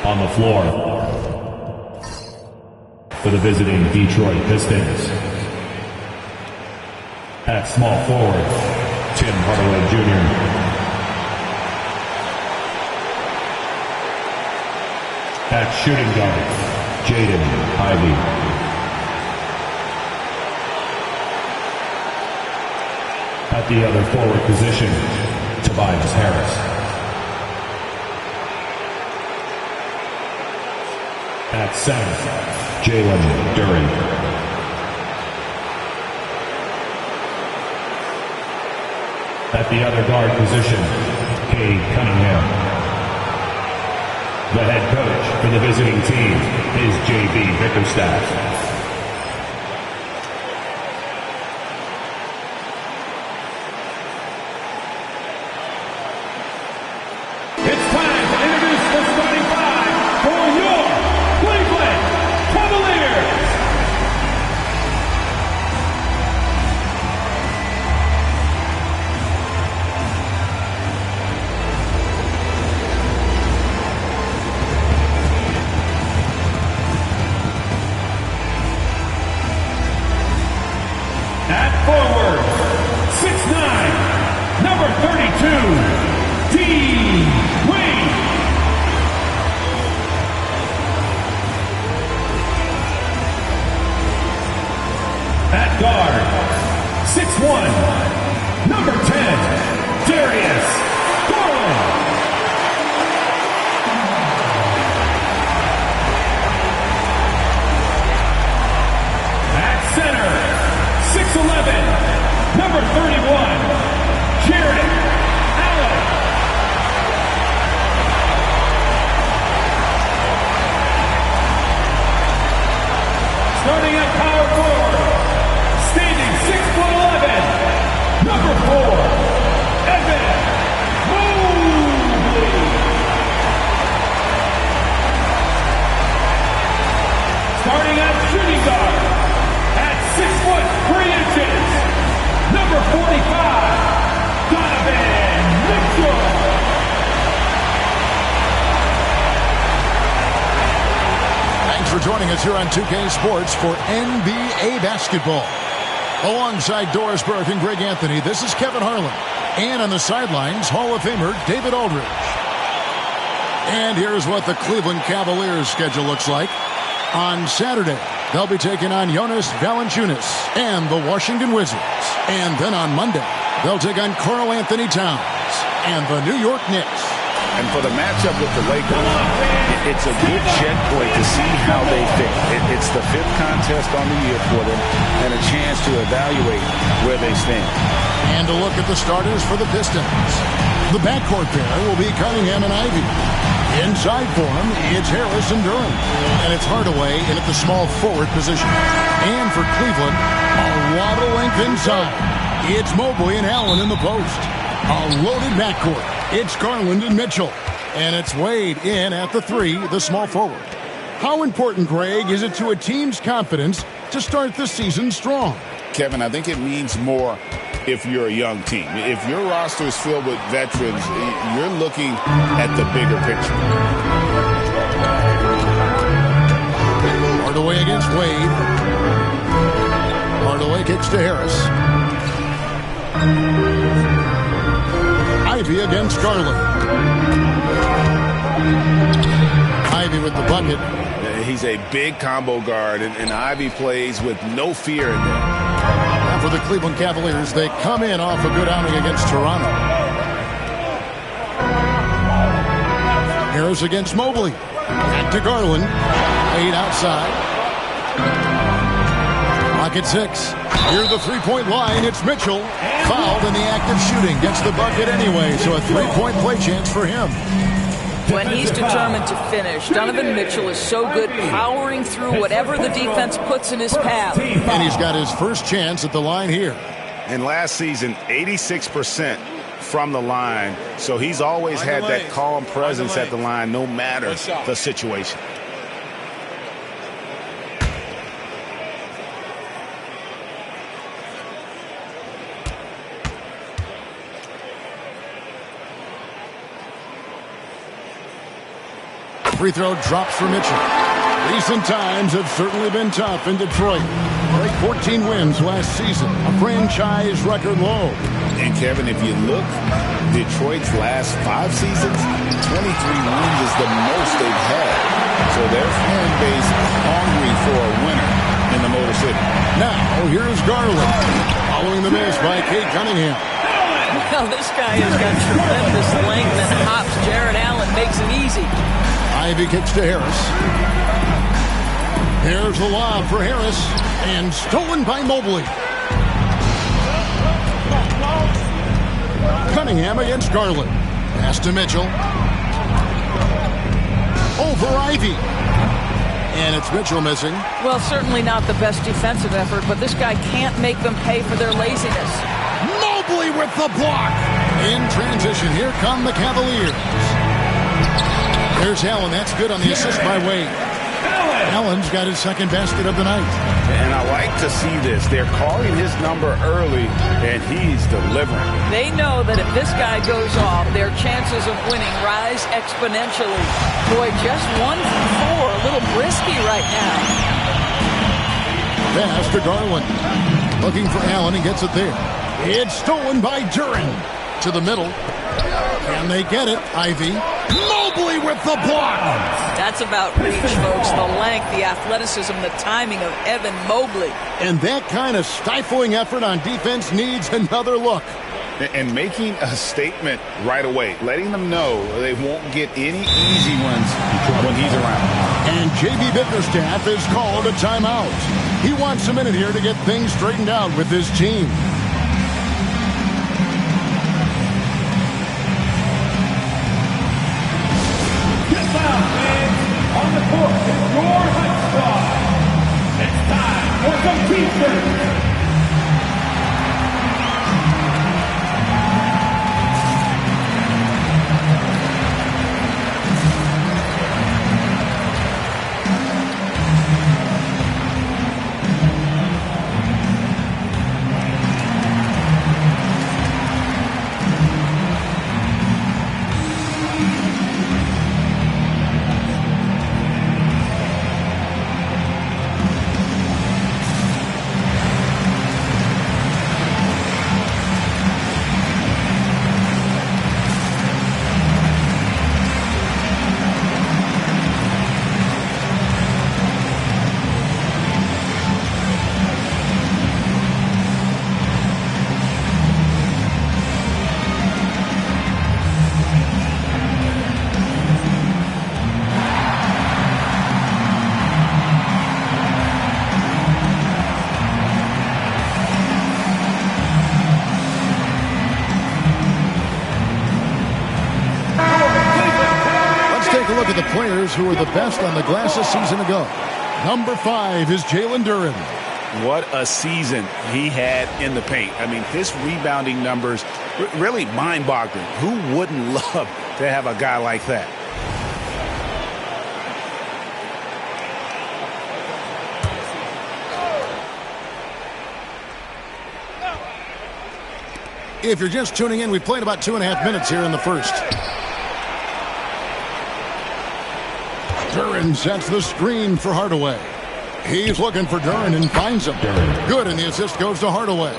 On the floor for the visiting Detroit Pistons. At small forward, Tim Hardaway Jr. At shooting guard, Jaden Ivey. At the other forward position, Tobias Harris. At center, Jalen Duren. At the other guard position, Cade Cunningham. The head coach for the visiting team is J.B. Bickerstaff. It's time to introduce the starting five for your Cleveland Cavaliers. At forward, 6'9", number 32, D-Wade. At guard, 6'1", number 10, Darius Garland. At center, 6'11", number 31, Jared Allen. Starting at power forward, standing 6'11", number 4, Evan Mobley. Starting at shooting guard, at 6'3", number 45, Donovan Mitchell. Thanks for joining us here on 2K Sports for NBA basketball. Alongside Doris Burke and Greg Anthony, this is Kevin Harlan. And on the sidelines, Hall of Famer David Aldridge. And here's what the Cleveland Cavaliers schedule looks like. On Saturday, they'll be taking on Jonas Valanciunas and the Washington Wizards. And then on Monday, they'll take on Karl Anthony Towns and the New York Knicks. And for the matchup with the Lakers, it's a good checkpoint to see how they fit. It's the fifth contest on the year for them and a chance to evaluate where they stand. And a look at the starters for the Pistons. The backcourt pair will be Cunningham and Ivey. Inside for him, it's Harris and Duren. And it's Hardaway in at the small forward position. And for Cleveland, a lot of length inside. It's Mobley and Allen in the post. A loaded backcourt. It's Garland and Mitchell. And it's Wade in at the 3, the small forward. How important, Greg, is it to a team's confidence to start the season strong? Kevin, I think it means more if you're a young team. If your roster is filled with veterans, you're looking at the bigger picture. Hardaway against Wade. Hardaway kicks to Harris. Ivey against Garland. Ivey with the bucket. He's a big combo guard, and Ivey plays with no fear in there. And for the Cleveland Cavaliers, they come in off a good outing against Toronto. Harris against Mobley. Back to Garland. 8 outside. Clock at 6. Near the three-point line, it's Mitchell. Fouled in the act of shooting. Gets the bucket anyway, so a three-point play chance for him. When he's determined to finish, Donovan Mitchell is so good powering through whatever the defense puts in his path. And he's got his first chance at the line here. And last season, 86% from the line. So he's always had that calm presence at the line no matter the situation. Free throw drops for Mitchell. Recent times have certainly been tough in Detroit. Like 14 wins last season, a franchise record low. And Kevin, if you look, Detroit's last 5 seasons, 23 wins is the most they've had. So their fan base hungry for a winner in the Motor City. Now, here's Garland. Following the miss by Cade Cunningham. Well, this guy has got tremendous length and hops. Jared Allen makes it easy. Ivy kicks to Harris. Here's the lob for Harris. And stolen by Mobley. Cunningham against Garland. Pass to Mitchell. Over Ivy. And it's Mitchell missing. Well, certainly not the best defensive effort, but this guy can't make them pay for their laziness. Mobley with the block. In transition, here come the Cavaliers. There's Allen. That's good on the assist by Wade. Allen's got his second basket of the night. And I like to see this. They're calling his number early, and he's delivering. They know that if this guy goes off, their chances of winning rise exponentially. Boy, just 1 from 4. A little risky right now. Pass to Garland. Looking for Allen. He gets it there. It's stolen by Duren. To the middle. Can they get it? Ivy. Mobley with the block. That's about reach, folks. The length, the athleticism, the timing of Evan Mobley. And that kind of stifling effort on defense needs another look. And making a statement right away, letting them know they won't get any easy ones when he's around. And J.B. Bickerstaff is called a timeout. He wants a minute here to get things straightened out with his team. On the court is your hot squad. It's time for some defense. Look at the players who were the best on the glass a season ago. Number 5 is Jalen Duren. What a season he had in the paint. I mean, his rebounding numbers, really mind-boggling. Who wouldn't love to have a guy like that? If you're just tuning in, we played about 2.5 minutes here in the first. Duren sets the screen for Hardaway. He's looking for Duren and finds him. Good, and the assist goes to Hardaway.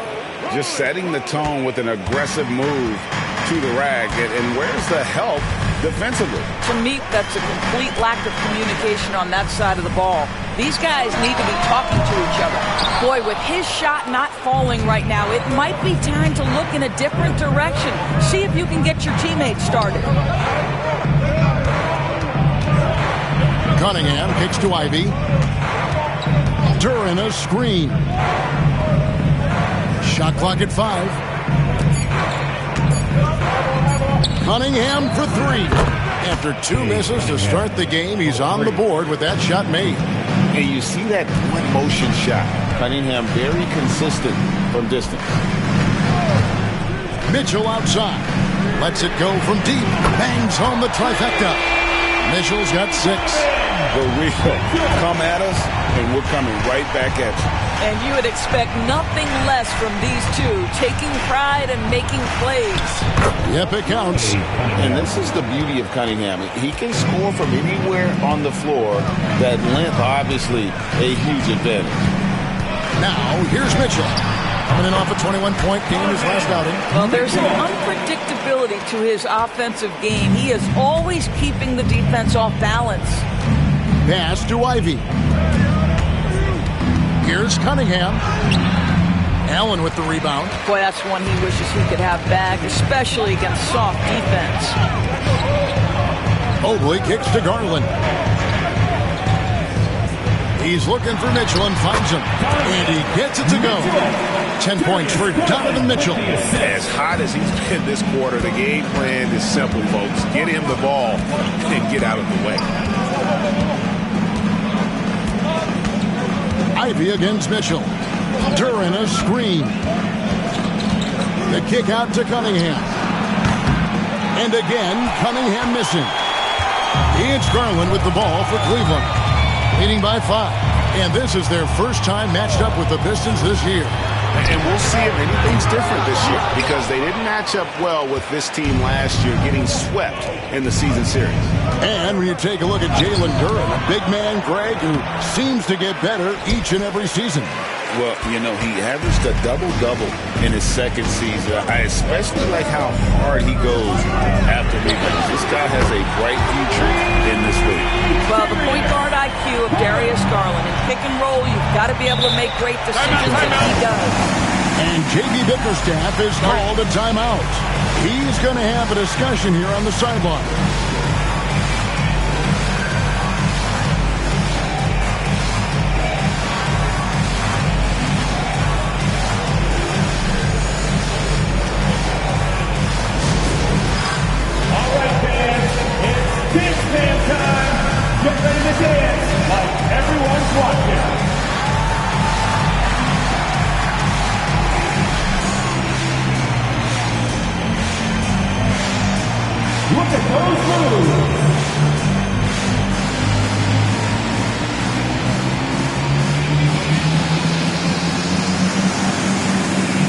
Just setting the tone with an aggressive move to the rack. And where's the help defensively? To me, that's a complete lack of communication on that side of the ball. These guys need to be talking to each other. Boy, with his shot not falling right now, it might be time to look in a different direction. See if you can get your teammates started. Cunningham kicks to Ivy. Duren a screen. Shot clock at 5. Cunningham for 3. After 2 misses to start the game, he's on the board with that shot made. And you see that one motion shot. Cunningham very consistent from distance. Mitchell outside. Lets it go from deep. Bangs home the trifecta. Mitchell's got 6. For real. Come at us, and we're coming right back at you. And you would expect nothing less from these two, taking pride and making plays. Yep, it counts. And this is the beauty of Cunningham. He can score from anywhere on the floor. That length, obviously, a huge advantage. Now, here's Mitchell. Coming in off a 21-point game his last outing. Well, there's an unpredictability to his offensive game. He is always keeping the defense off balance. Pass to Ivy. Here's Cunningham. Allen with the rebound. Boy, that's one he wishes he could have back, especially against soft defense. Mobley kicks to Garland. He's looking for Mitchell and finds him. And he gets it to go. 10 points for Donovan Mitchell. As hot as he's been this quarter, the game plan is simple, folks. Get him the ball and get out of the way. Ivy against Mitchell. Duran a screen. The kick out to Cunningham. And again, Cunningham missing. It's Garland with the ball for Cleveland. Leading by 5. And this is their first time matched up with the Pistons this year. And we'll see if anything's different this year because they didn't match up well with this team last year, getting swept in the season series. And when you take a look at Jalen Duran, a big man, Greg, who seems to get better each and every season. Well, you know, he averaged a double-double in his second season. I especially like how hard he goes after rebounds. This guy has a bright future in this league. Well, the point guard IQ of Darius Garland. In pick and roll, you've got to be able to make great decisions, and he does. And J.B. Bickerstaff is called a timeout. He's going to have a discussion here on the sideline. Get ready to dance like everyone's watching. Look at those moves.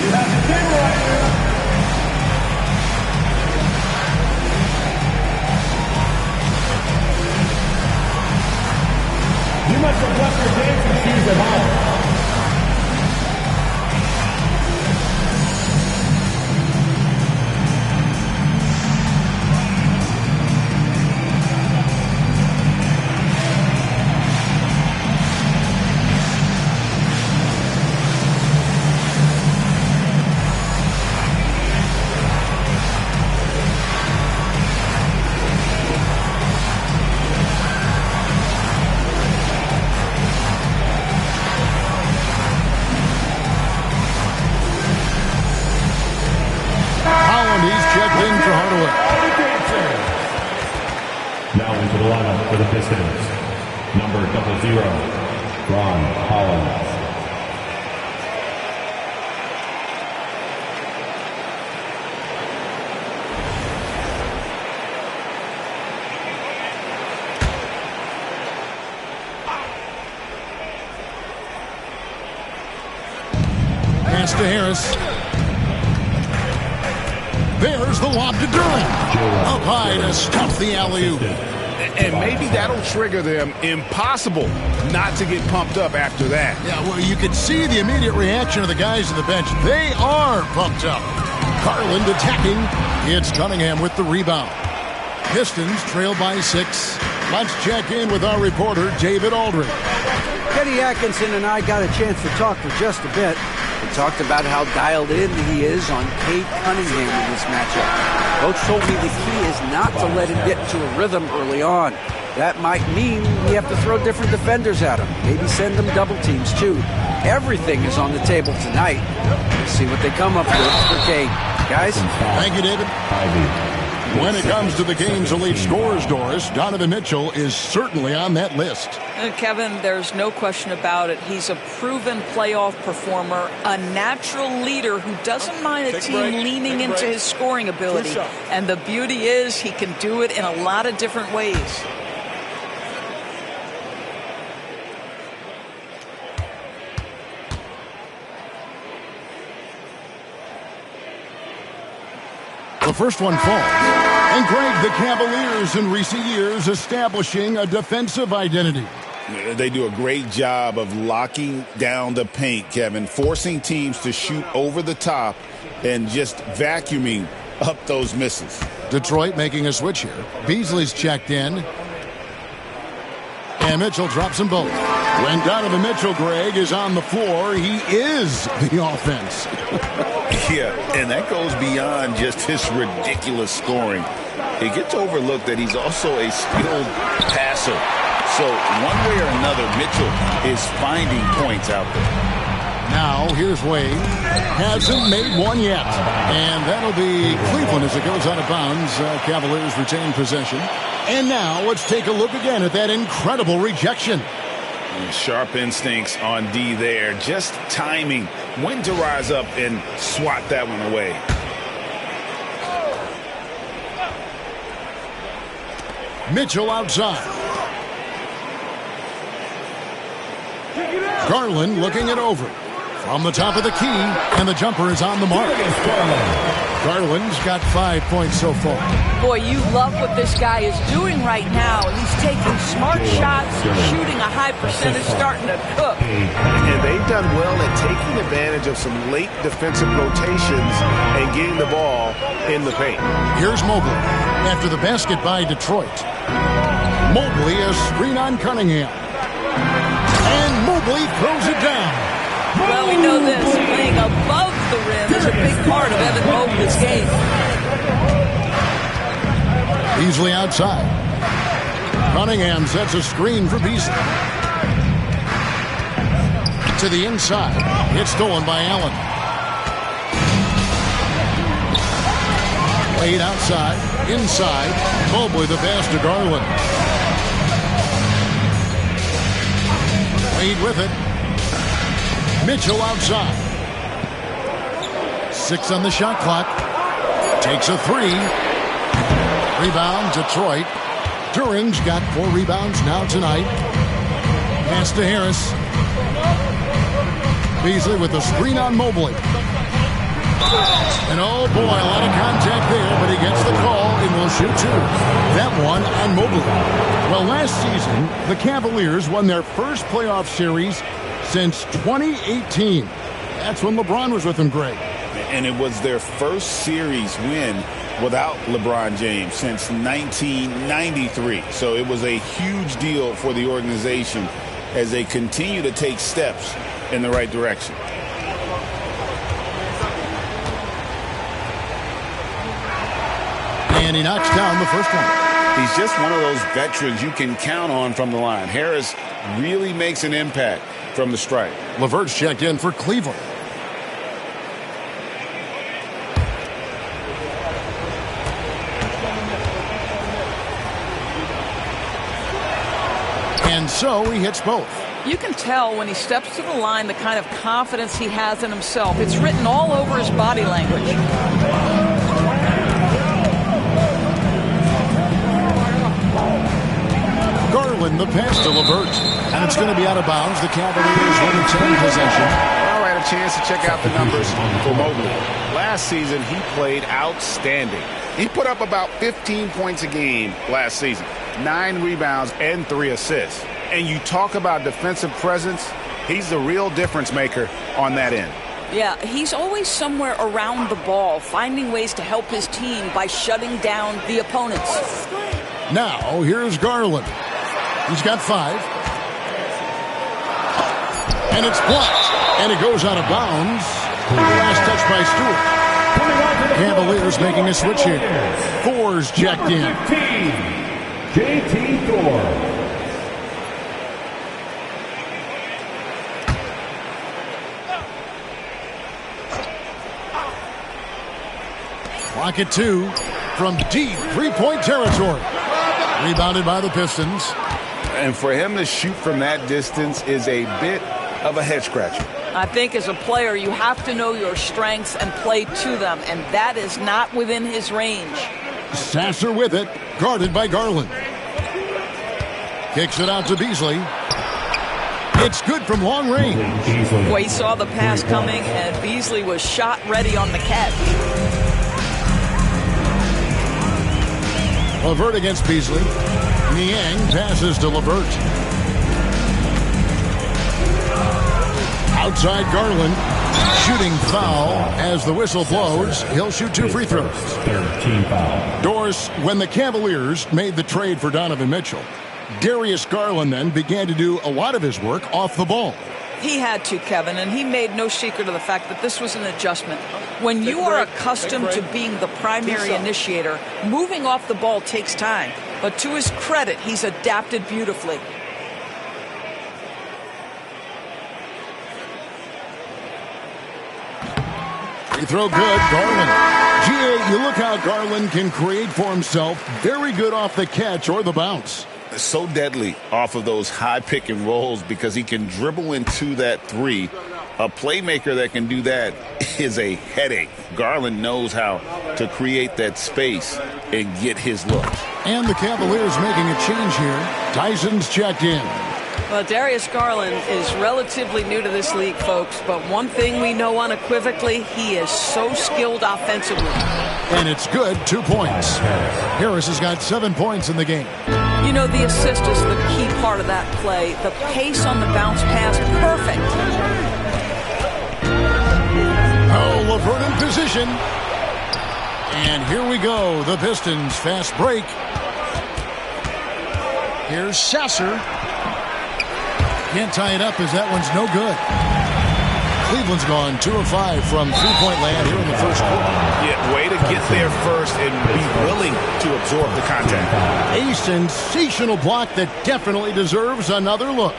You have the camera right here. You must have left your dancing shoes at home. Now into the lineup for the Pistons. Number 00, Ron Collins. Pass to Harris. There's the lob to Duran. Up high to stuff the alley-oop. And maybe that'll trigger them. Impossible not to get pumped up after that. Yeah, well, you could see the immediate reaction of the guys on the bench. They are pumped up. Garland attacking. It's Cunningham with the rebound. Pistons trail by 6. Let's check in with our reporter, David Aldridge. Kenny Atkinson and I got a chance to talk for just a bit. We talked about how dialed in he is on Cade Cunningham in this matchup. Coach told me the key is not to let him get into a rhythm early on. That might mean we have to throw different defenders at him. Maybe send them double teams too. Everything is on the table tonight. We'll see what they come up with for Cade. Guys? Thank you, David. When it comes to the game's elite scorers, Doris, Donovan Mitchell is certainly on that list. Kevin, there's no question about it. He's a proven playoff performer, a natural leader who doesn't mind a team leaning into his scoring ability. And the beauty is he can do it in a lot of different ways. The first one falls. And Greg, the Cavaliers in recent years establishing a defensive identity. They do a great job of locking down the paint, Kevin, forcing teams to shoot over the top and just vacuuming up those misses. Detroit making a switch here. Beasley's checked in. And Mitchell drops them both. When Donovan Mitchell, Greg, is on the floor, he is the offense. Yeah, and that goes beyond just his ridiculous scoring. It gets overlooked that he's also a skilled passer. So one way or another, Mitchell is finding points out there. Now, here's Wade. Hasn't made one yet. And that'll be Cleveland as it goes out of bounds. Cavaliers retain possession. And now, let's take a look again at that incredible rejection. Sharp instincts on D there. Just timing when to rise up and swat that one away. Mitchell outside. Garland looking it over. From the top of the key, and the jumper is on the mark. Garland's got 5 points so far. Boy, you love what this guy is doing right now. He's taking smart shots, shooting a high percentage, starting to cook. And they've done well at taking advantage of some late defensive rotations and getting the ball in the paint. Here's Mobley after the basket by Detroit. Mobley a screen on Cunningham. And Mobley throws it down. Well, we know this. Playing above the rim is a big part of Evan Mobley's game. Beasley outside. Cunningham sets a screen for Beasley. To the inside. It's stolen by Allen. Wade outside. Inside. Mobley the pass to Garland. Wade with it. Mitchell outside. 6 on the shot clock. Takes a 3. Rebound, Detroit. Duran's got 4 rebounds now tonight. Pass to Harris. Beasley with a screen on Mobley. And oh boy, a lot of contact there, but he gets the call and will shoot 2. That one on Mobley. Well, last season, the Cavaliers won their first playoff series since 2018. That's when LeBron was with them, Greg. And it was their first series win without LeBron James since 1993. So it was a huge deal for the organization as they continue to take steps in the right direction. And he knocks down the first one. He's just one of those veterans you can count on from the line. Harris really makes an impact from the stripe. LeVert's checked in for Cleveland. And so he hits both. You can tell when he steps to the line the kind of confidence he has in himself. It's written all over his body language. Garland the pass to LeVert. And it's going to be out of bounds. The Cavaliers will retain possession. All right, a chance to check out the numbers for Mobley. Last season, he played outstanding. He put up about 15 points a game last season, 9 rebounds and 3 assists. And you talk about defensive presence, he's the real difference maker on that end. Yeah, he's always somewhere around the ball, finding ways to help his team by shutting down the opponents. Now, here's Garland. He's got 5. And it's blocked. And it goes out of bounds. Last touch by Stewart. Cavaliers making a switch here. Thor's checked in. JT Thor. Clock at 2 from deep three-point territory. Rebounded by the Pistons. And for him to shoot from that distance is a bit of a head-scratcher. I think as a player, you have to know your strengths and play to them, and that is not within his range. Sasser with it, guarded by Garland. Kicks it out to Beasley. It's good from long range. Boy, he saw the pass coming, and Beasley was shot ready on the catch. LeVert against Beasley. Niang passes to LeVert. Outside Garland. Shooting foul as the whistle blows. He'll shoot 2 free throws. 13 foul. Doris, when the Cavaliers made the trade for Donovan Mitchell, Darius Garland then began to do a lot of his work off the ball. He had to, Kevin, and he made no secret of the fact that this was an adjustment. When you are accustomed to being the primary initiator, moving off the ball takes time. But to his credit, he's adapted beautifully. Free throw good, Garland. GA, you look how Garland can create for himself. Very good off the catch or the bounce. So deadly off of those high pick and rolls because he can dribble into that three. A playmaker that can do that is a headache. Garland knows how to create that space and get his look. And the Cavaliers making a change here. Tyson's checked in. Well, Darius Garland is relatively new to this league, folks, but one thing we know unequivocally, he is so skilled offensively. And it's good, 2 points. Harris has got 7 points in the game. You know, the assist is the key part of that play. The pace on the bounce pass, perfect. Oh, LeVert in position. And here we go. The Pistons fast break. Here's Sasser. Can't tie it up as that one's no good. Cleveland's gone 2 of 5 from three-point land here in the first quarter. Yeah, way to get there first and be willing to absorb the contact. A sensational block that definitely deserves another look.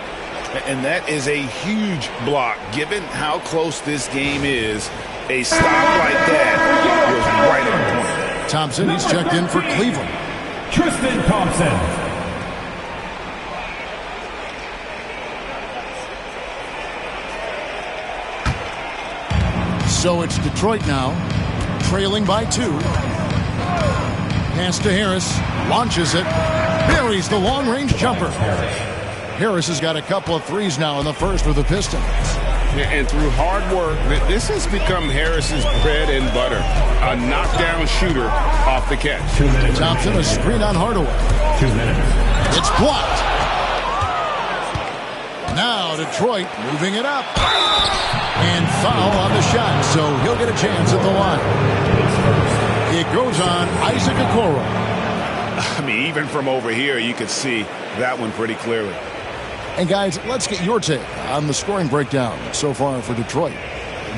And that is a huge block. Given how close this game is, a stop like that was right on point. Thompson, he's checked in for Cleveland. Tristan Thompson. So it's Detroit now, trailing by 2. Pass to Harris, launches it, buries the long-range jumper. Harris has got a couple of threes now in the first with the Pistons. And through hard work, this has become Harris's bread and butter. A knockdown shooter off the catch. 2 minutes. Thompson, a screen on Hardaway. 2 minutes. It's blocked. Now Detroit moving it up. And foul on the shot, so he'll get a chance at the line. It goes on Isaac Okoro. I mean, even from over here, you could see that one pretty clearly. And guys, let's get your take on the scoring breakdown so far for Detroit.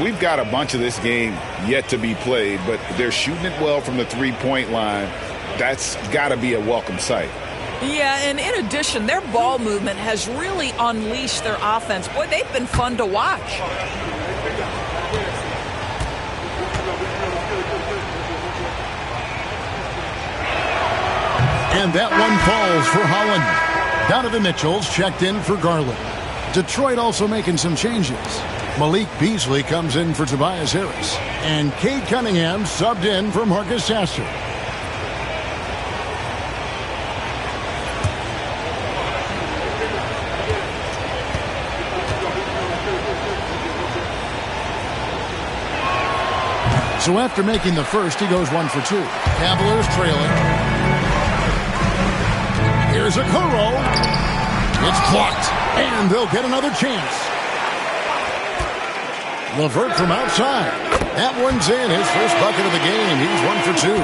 We've got a bunch of this game yet to be played, but they're shooting it well from the three-point line. That's got to be a welcome sight. Yeah, and in addition, their ball movement has really unleashed their offense. Boy, they've been fun to watch. And that one falls for Holland. Donovan Mitchell's checked in for Garland. Detroit also making some changes. Malik Beasley comes in for Tobias Harris. And Cade Cunningham subbed in for Marcus Sasser. So after making the first, he goes 1 for 2. Cavaliers trailing. Here's Okoro. It's blocked, and they'll get another chance. LeVert from outside. That one's in, his first bucket of the game. He's 1 for 2.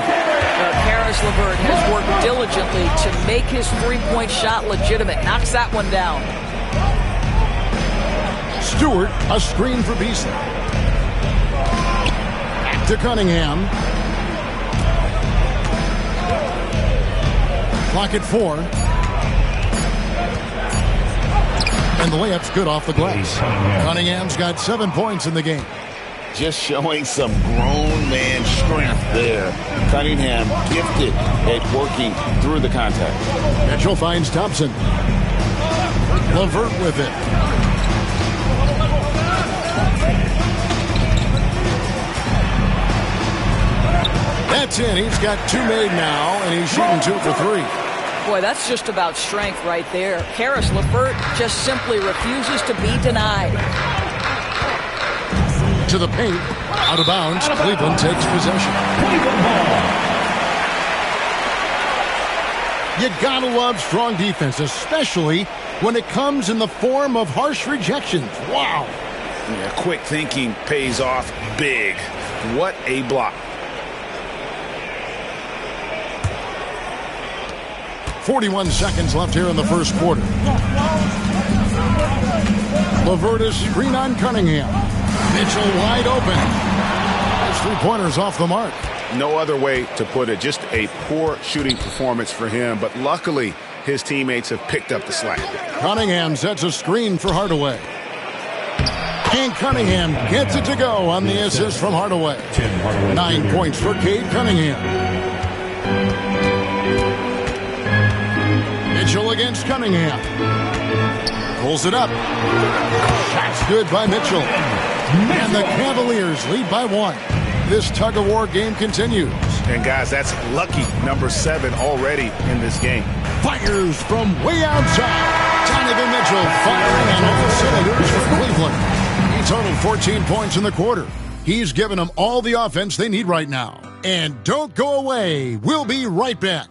Karis LeVert has worked diligently to make his three-point shot legitimate. Knocks that one down. Stewart, a screen for Beasley. To Cunningham. Clock at 4. And the layup's good off the glass. Cunningham's got 7 points in the game. Just showing some grown man strength there. Cunningham gifted at working through the contact. Mitchell finds Thompson. LeVert with it. That's in. He's got 2 made now, and he's shooting 2 for 3. Boy, that's just about strength right there. Karis LeVert just simply refuses to be denied. To the paint. Out of bounds. Cleveland takes possession. You gotta love strong defense, especially when it comes in the form of harsh rejections. Wow. Yeah, quick thinking pays off big. What a block. 41 seconds left here in the first quarter. LeVert screen on Cunningham. Mitchell wide open. His three-pointers off the mark. No other way to put it. Just a poor shooting performance for him. But luckily, his teammates have picked up the slack. Cunningham sets a screen for Hardaway. And Cunningham gets it to go on the assist from Hardaway. 9 points for Cade Cunningham. Mitchell against Cunningham. Pulls it up. Shot's good by Mitchell. And the Cavaliers lead by 1. This tug-of-war game continues. And guys, that's lucky number 7 already in this game. Fires from way outside. Donovan Mitchell firing on all cylinders for Cleveland. He totaled 14 points in the quarter. He's given them all the offense they need right now. And don't go away. We'll be right back.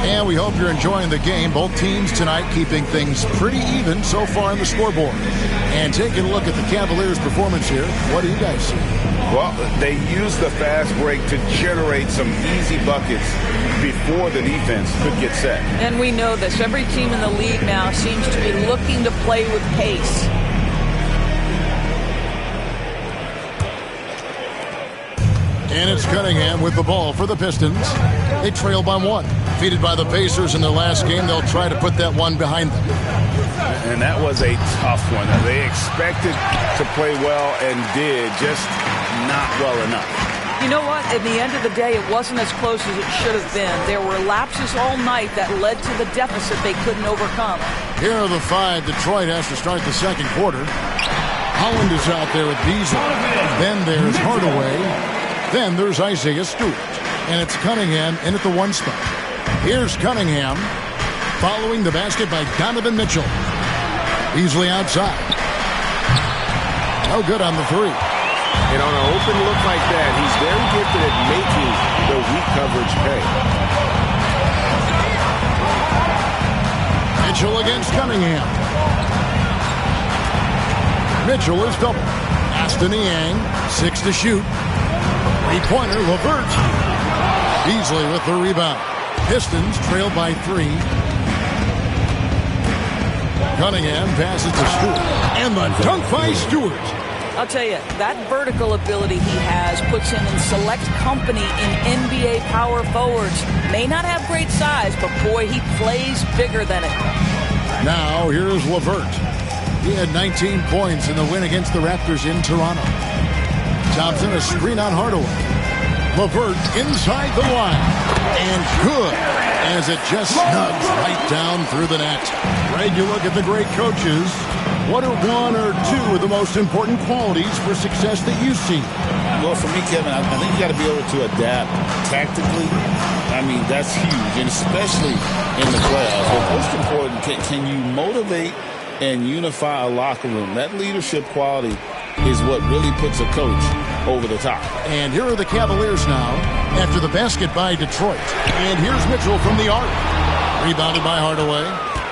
And we hope you're enjoying the game. Both teams tonight keeping things pretty even so far on the scoreboard. And taking a look at the Cavaliers' performance here, what do you guys see? Well, they use the fast break to generate some easy buckets before the defense could get set. And we know this. Every team in the league now seems to be looking to play with pace. And it's Cunningham with the ball for the Pistons. They trail by 1. Defeated by the Pacers in their last game, they'll try to put that one behind them. And that was a tough one. They expected to play well and did, just not well enough. You know what? At the end of the day, it wasn't as close as it should have been. There were lapses all night that led to the deficit they couldn't overcome. Here are the 5. Detroit has to start the second quarter. Holland is out there with Beasley. Then there's Hardaway. Then there's Isaiah Stewart. And it's Cunningham in at the 1 spot. Here's Cunningham following the basket by Donovan Mitchell. Beasley outside. No good on the 3. And on an open look like that, he's very gifted at making the weak coverage pay. Mitchell against Cunningham. Mitchell is double. Aston Yang, 6 to shoot. Three-pointer, LeVert. Beasley with the rebound. Pistons trail by 3. Cunningham passes to Stewart. And the dunk by Stewart. I'll tell you, that vertical ability he has puts him in select company in NBA power forwards. May not have great size, but boy, he plays bigger than it. Now, here's LeVert. He had 19 points in the win against the Raptors in Toronto. Thompson, a screen on Hardaway. LeVert inside the line. And good, as it just snugs right down through the net. Greg, you look at the great coaches. What are 1 or 2 of the most important qualities for success that you see? Well, for me, Kevin, I think you got to be able to adapt tactically. I mean, that's huge, and especially in the playoffs. But most important, can you motivate and unify a locker room? That leadership quality is what really puts a coach over the top. And here are the Cavaliers now after the basket by Detroit. And here's Mitchell from the arc. Rebounded by Hardaway.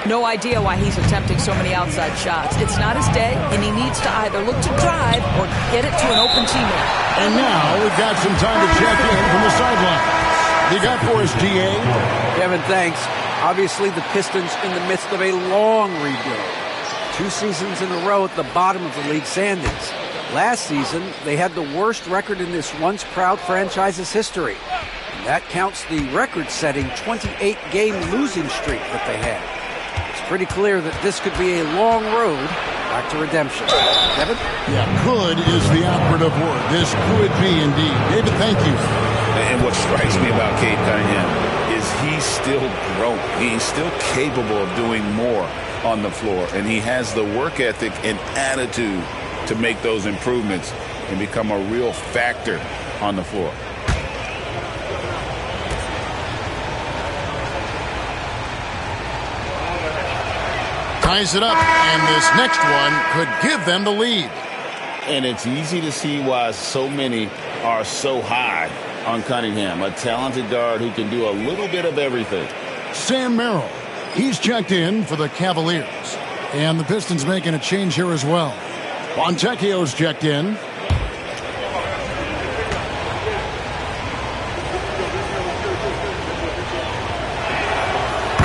No idea why he's attempting so many outside shots. It's not his day, and he needs to either look to drive or get it to an open teammate. And now we've got some time to check in from the sideline. You got for us, DA? Kevin, thanks. Obviously, the Pistons in the midst of a long rebuild. 2 seasons in a row at the bottom of the league standings. Last season, they had the worst record in this once-proud franchise's history. And that counts the record-setting 28-game losing streak that they had. It's pretty clear that this could be a long road back to redemption. Kevin? Yeah, could is the operative word. This could be indeed. David, thank you. And what strikes me about Cade Cunningham is he's still growing. He's still capable of doing more on the floor, and he has the work ethic and attitude to make those improvements and become a real factor on the floor. Ties it up, and this next one could give them the lead. And it's easy to see why so many are so high on Cunningham, a talented guard who can do a little bit of everything. Sam Merrill, he's checked in for the Cavaliers. And the Pistons making a change here as well. Fontecchio's checked in.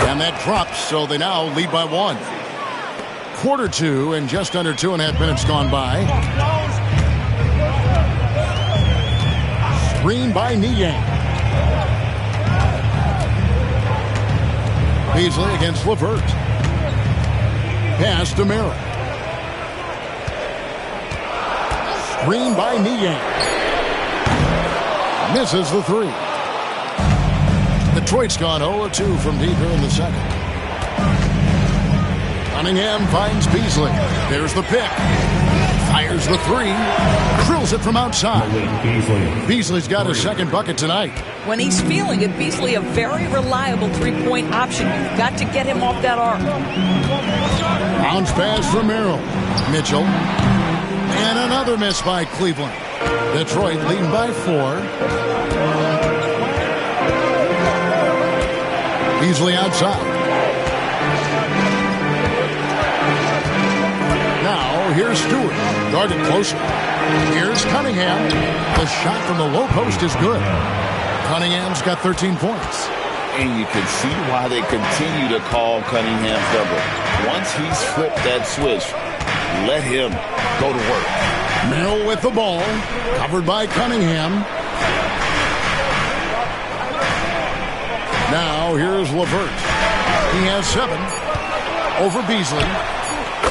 And that drops, so they now lead by 1. Quarter 2, and just under 2.5 minutes gone by. Screen by Niang. Beasley against LeVert. Pass to Merrill. Screen by Niang. Misses the 3. Detroit's gone 0-2 from deep here in the second. Cunningham finds Beasley. There's the pick. Fires the 3. Drills it from outside. Beasley's got his second bucket tonight. When he's feeling it, Beasley a very reliable three-point option. You've got to get him off that arc. Bounce pass from Merrill. Mitchell. And another miss by Cleveland. Detroit leading by 4. Beasley outside. Now, here's Stewart. Guarded closer. Here's Cunningham. The shot from the low post is good. Cunningham's got 13 points. And you can see why they continue to call Cunningham's double. Once he's flipped that switch, let him go to work. Merrill with the ball. Covered by Cunningham. Now, here's LeVert. He has 7 over Beasley.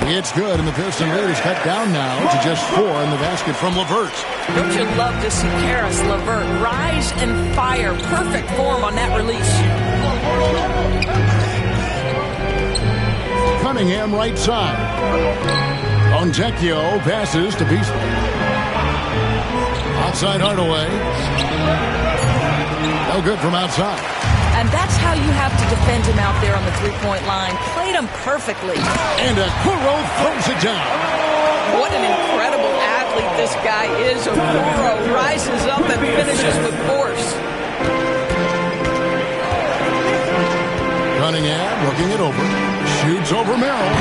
It's good, and the Piston lead is cut down now to just 4 in the basket from LeVert. Don't you love to see Karis LeVert rise and fire? Perfect form on that release. Cunningham right side. Fontecchio passes to Beasley. Outside Hardaway. No good from outside. And that's how you have to defend him out there on the three-point line. Played him perfectly. And Okoro throws it down. What an incredible athlete this guy is. Okoro rises up and finishes with force. Cunningham looking it over. Shoots over Merrill.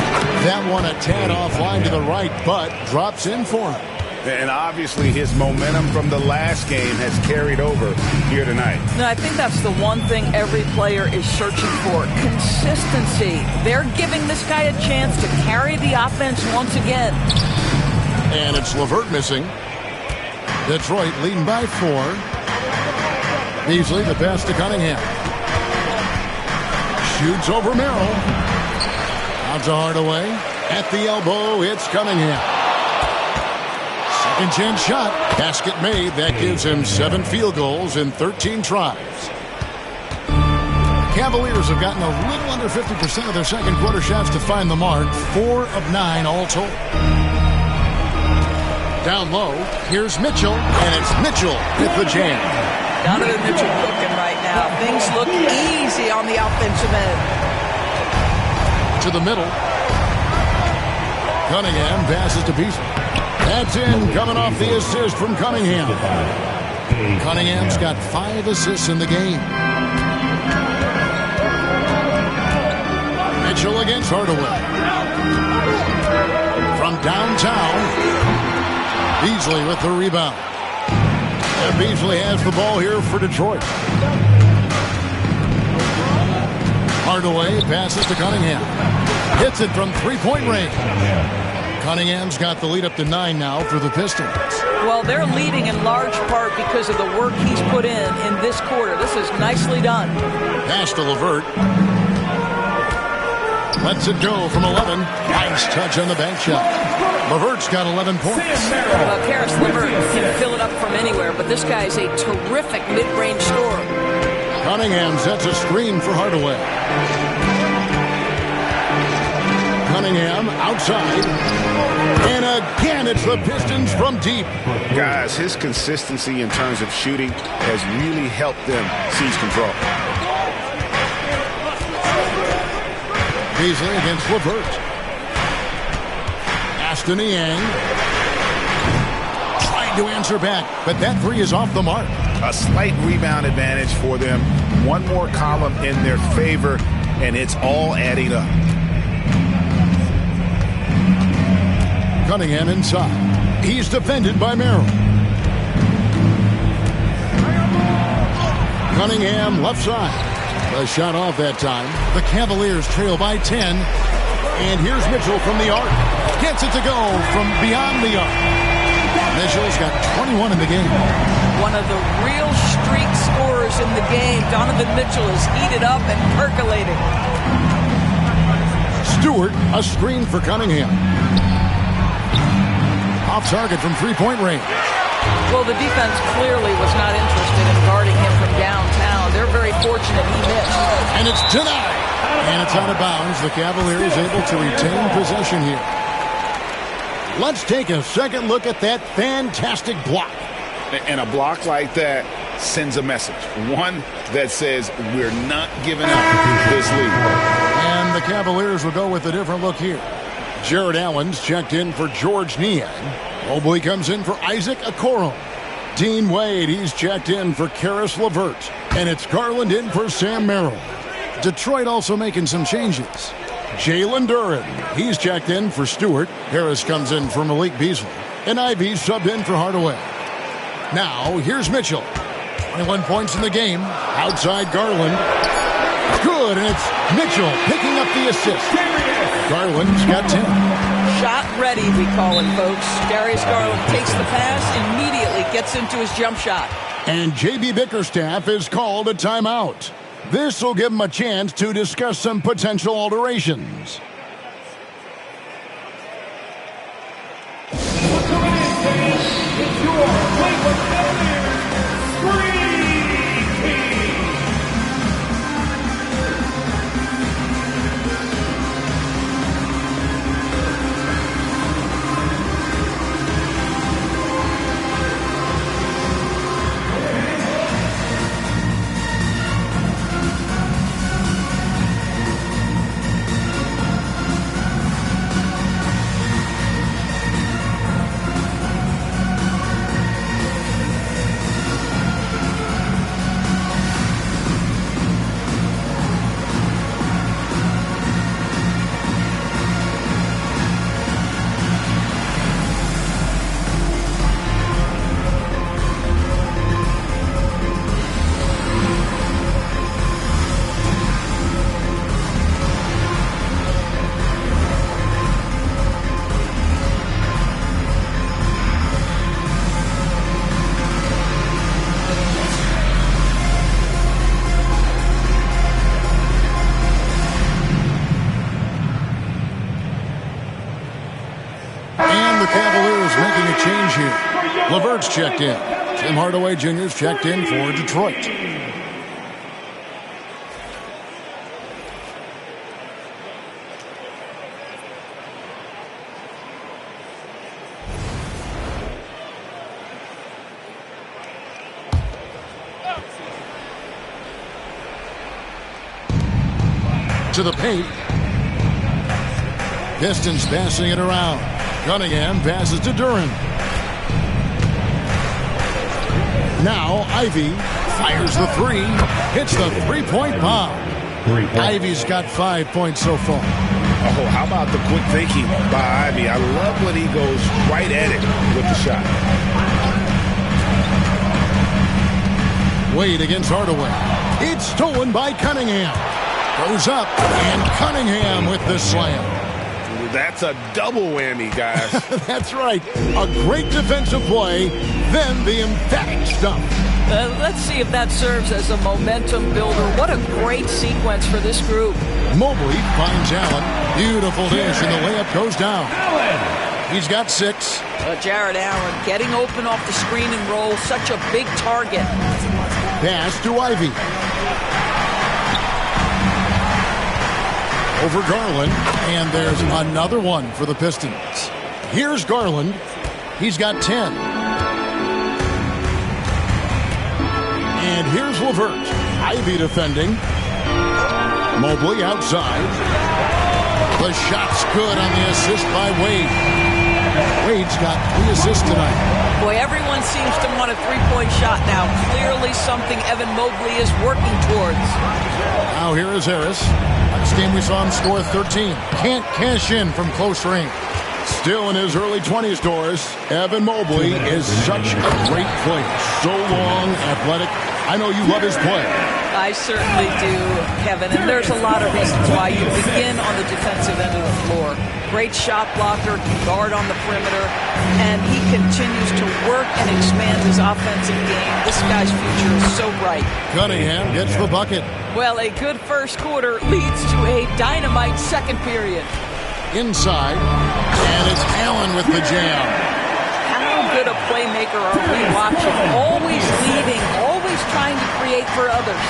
That one a tad offline to the right, but drops in for him. And obviously his momentum from the last game has carried over here tonight. No, I think that's the one thing every player is searching for. Consistency. They're giving this guy a chance to carry the offense once again. And it's LeVert missing. Detroit leading by 4. Beasley the pass to Cunningham. Shoots over Merrill. Out to Hardaway. At the elbow, it's Cunningham. Second chance shot. Basket made. That gives him 7 field goals in 13 tries. Cavaliers have gotten a little under 50% of their second quarter shots to find the mark. 4 of 9 all told. Down low, here's Mitchell, and it's Mitchell with the jam. Donovan Mitchell cooking right now. Things look easy on the offensive end. To the middle. Cunningham passes to Beasley. That's in, coming off the assist from Cunningham. Cunningham's got 5 assists in the game. Mitchell against Hardaway. From downtown, Beasley with the rebound. And Beasley has the ball here for Detroit. Hardaway passes to Cunningham. Hits it from three-point range. Cunningham's got the lead up to 9 now for the Pistons. Well, they're leading in large part because of the work he's put in this quarter. This is nicely done. Pass to LeVert. Lets it go from 11. Nice touch on the bank shot. LeVert's got 11 points. Karis LeVert can fill it up from anywhere, but this guy is a terrific mid-range scorer. Cunningham sets a screen for Hardaway. Cunningham outside. And again, it's the Pistons from deep. Guys, his consistency in terms of shooting has really helped them seize control. Beasley against LeVert. Aston Yang trying to answer back, but that three is off the mark. A slight rebound advantage for them. One more column in their favor, and it's all adding up. Cunningham inside. He's defended by Merrill. Cunningham left side. The shot off that time. The Cavaliers trail by 10. And here's Mitchell from the arc. Gets it to go from beyond the arc. Mitchell's got 21 in the game. One of the real streak scorers in the game. Donovan Mitchell is heated up and percolating. Stewart, a screen for Cunningham. Off target from three-point range. Well, the defense clearly was not interested in guarding him from downtown. They're very fortunate he missed. And it's denied. And it's out of bounds. The Cavaliers able to retain possession here. Let's take a second look at that fantastic block. And a block like that sends a message. One that says we're not giving up this lead. And the Cavaliers will go with a different look here. Jared Allen's checked in for George Niang. Mobley comes in for Isaac Okoro. Dean Wade, he's checked in for Karis LeVert. And it's Garland in for Sam Merrill. Detroit also making some changes. Jalen Duren, he's checked in for Stewart. Harris comes in for Malik Beasley. And Ivy subbed in for Hardaway. Now, here's Mitchell. 21 points in the game. Outside Garland. Good, and it's Mitchell picking up the assist. Garland's got 10. Shot ready, we call it, folks. Darius Garland takes the pass, immediately gets into his jump shot. And J.B. Bickerstaff is called a timeout. This will give him a chance to discuss some potential alterations. It's your Cleveland Cavaliers Screen Team. LeVert's checked in. Tim Hardaway Jr.'s checked in for Detroit. To the paint. Pistons passing it around. Cunningham passes to Duren. Now Ivy fires the three. Hits the three-point bomb. Ivy's got 5 points so far. Oh, how about the quick thinking by Ivy? I love when he goes right at it with the shot. Wade against Hardaway. It's stolen by Cunningham. Goes up, and Cunningham with the slam. That's a double whammy, guys. That's right. A great defensive play, then the emphatic stuff. Let's see if that serves as a momentum builder. What a great sequence for this group. Mobley finds Allen. Beautiful dish, and the layup goes down. Allen. He's got 6. Jared Allen getting open off the screen and roll. Such a big target. Pass to Ivy. Over Garland, and there's another one for the Pistons. Here's Garland. He's got 10. And here's LeVert. Ivy defending. Mobley outside. The shot's good on the assist by Wade. Wade's got 3 assists tonight. Boy, everyone seems to want a three-point shot now. Clearly something Evan Mobley is working towards. Now here is Harris. Last game we saw him score 13. Can't cash in from close range. Still in his early 20s, Doris. Evan Mobley is such a great player. So long, athletic. I know you love his play. I certainly do, Kevin, and there's a lot of reasons why. You begin on the defensive end of the floor. Great shot blocker, can guard on the perimeter, and he continues to work and expand his offensive game. This guy's future is so bright. Cunningham gets the bucket. Well, a good first quarter leads to a dynamite second period. Inside, and it's Allen with the jam. How good a playmaker are we watching? Always leading, always trying to create for others.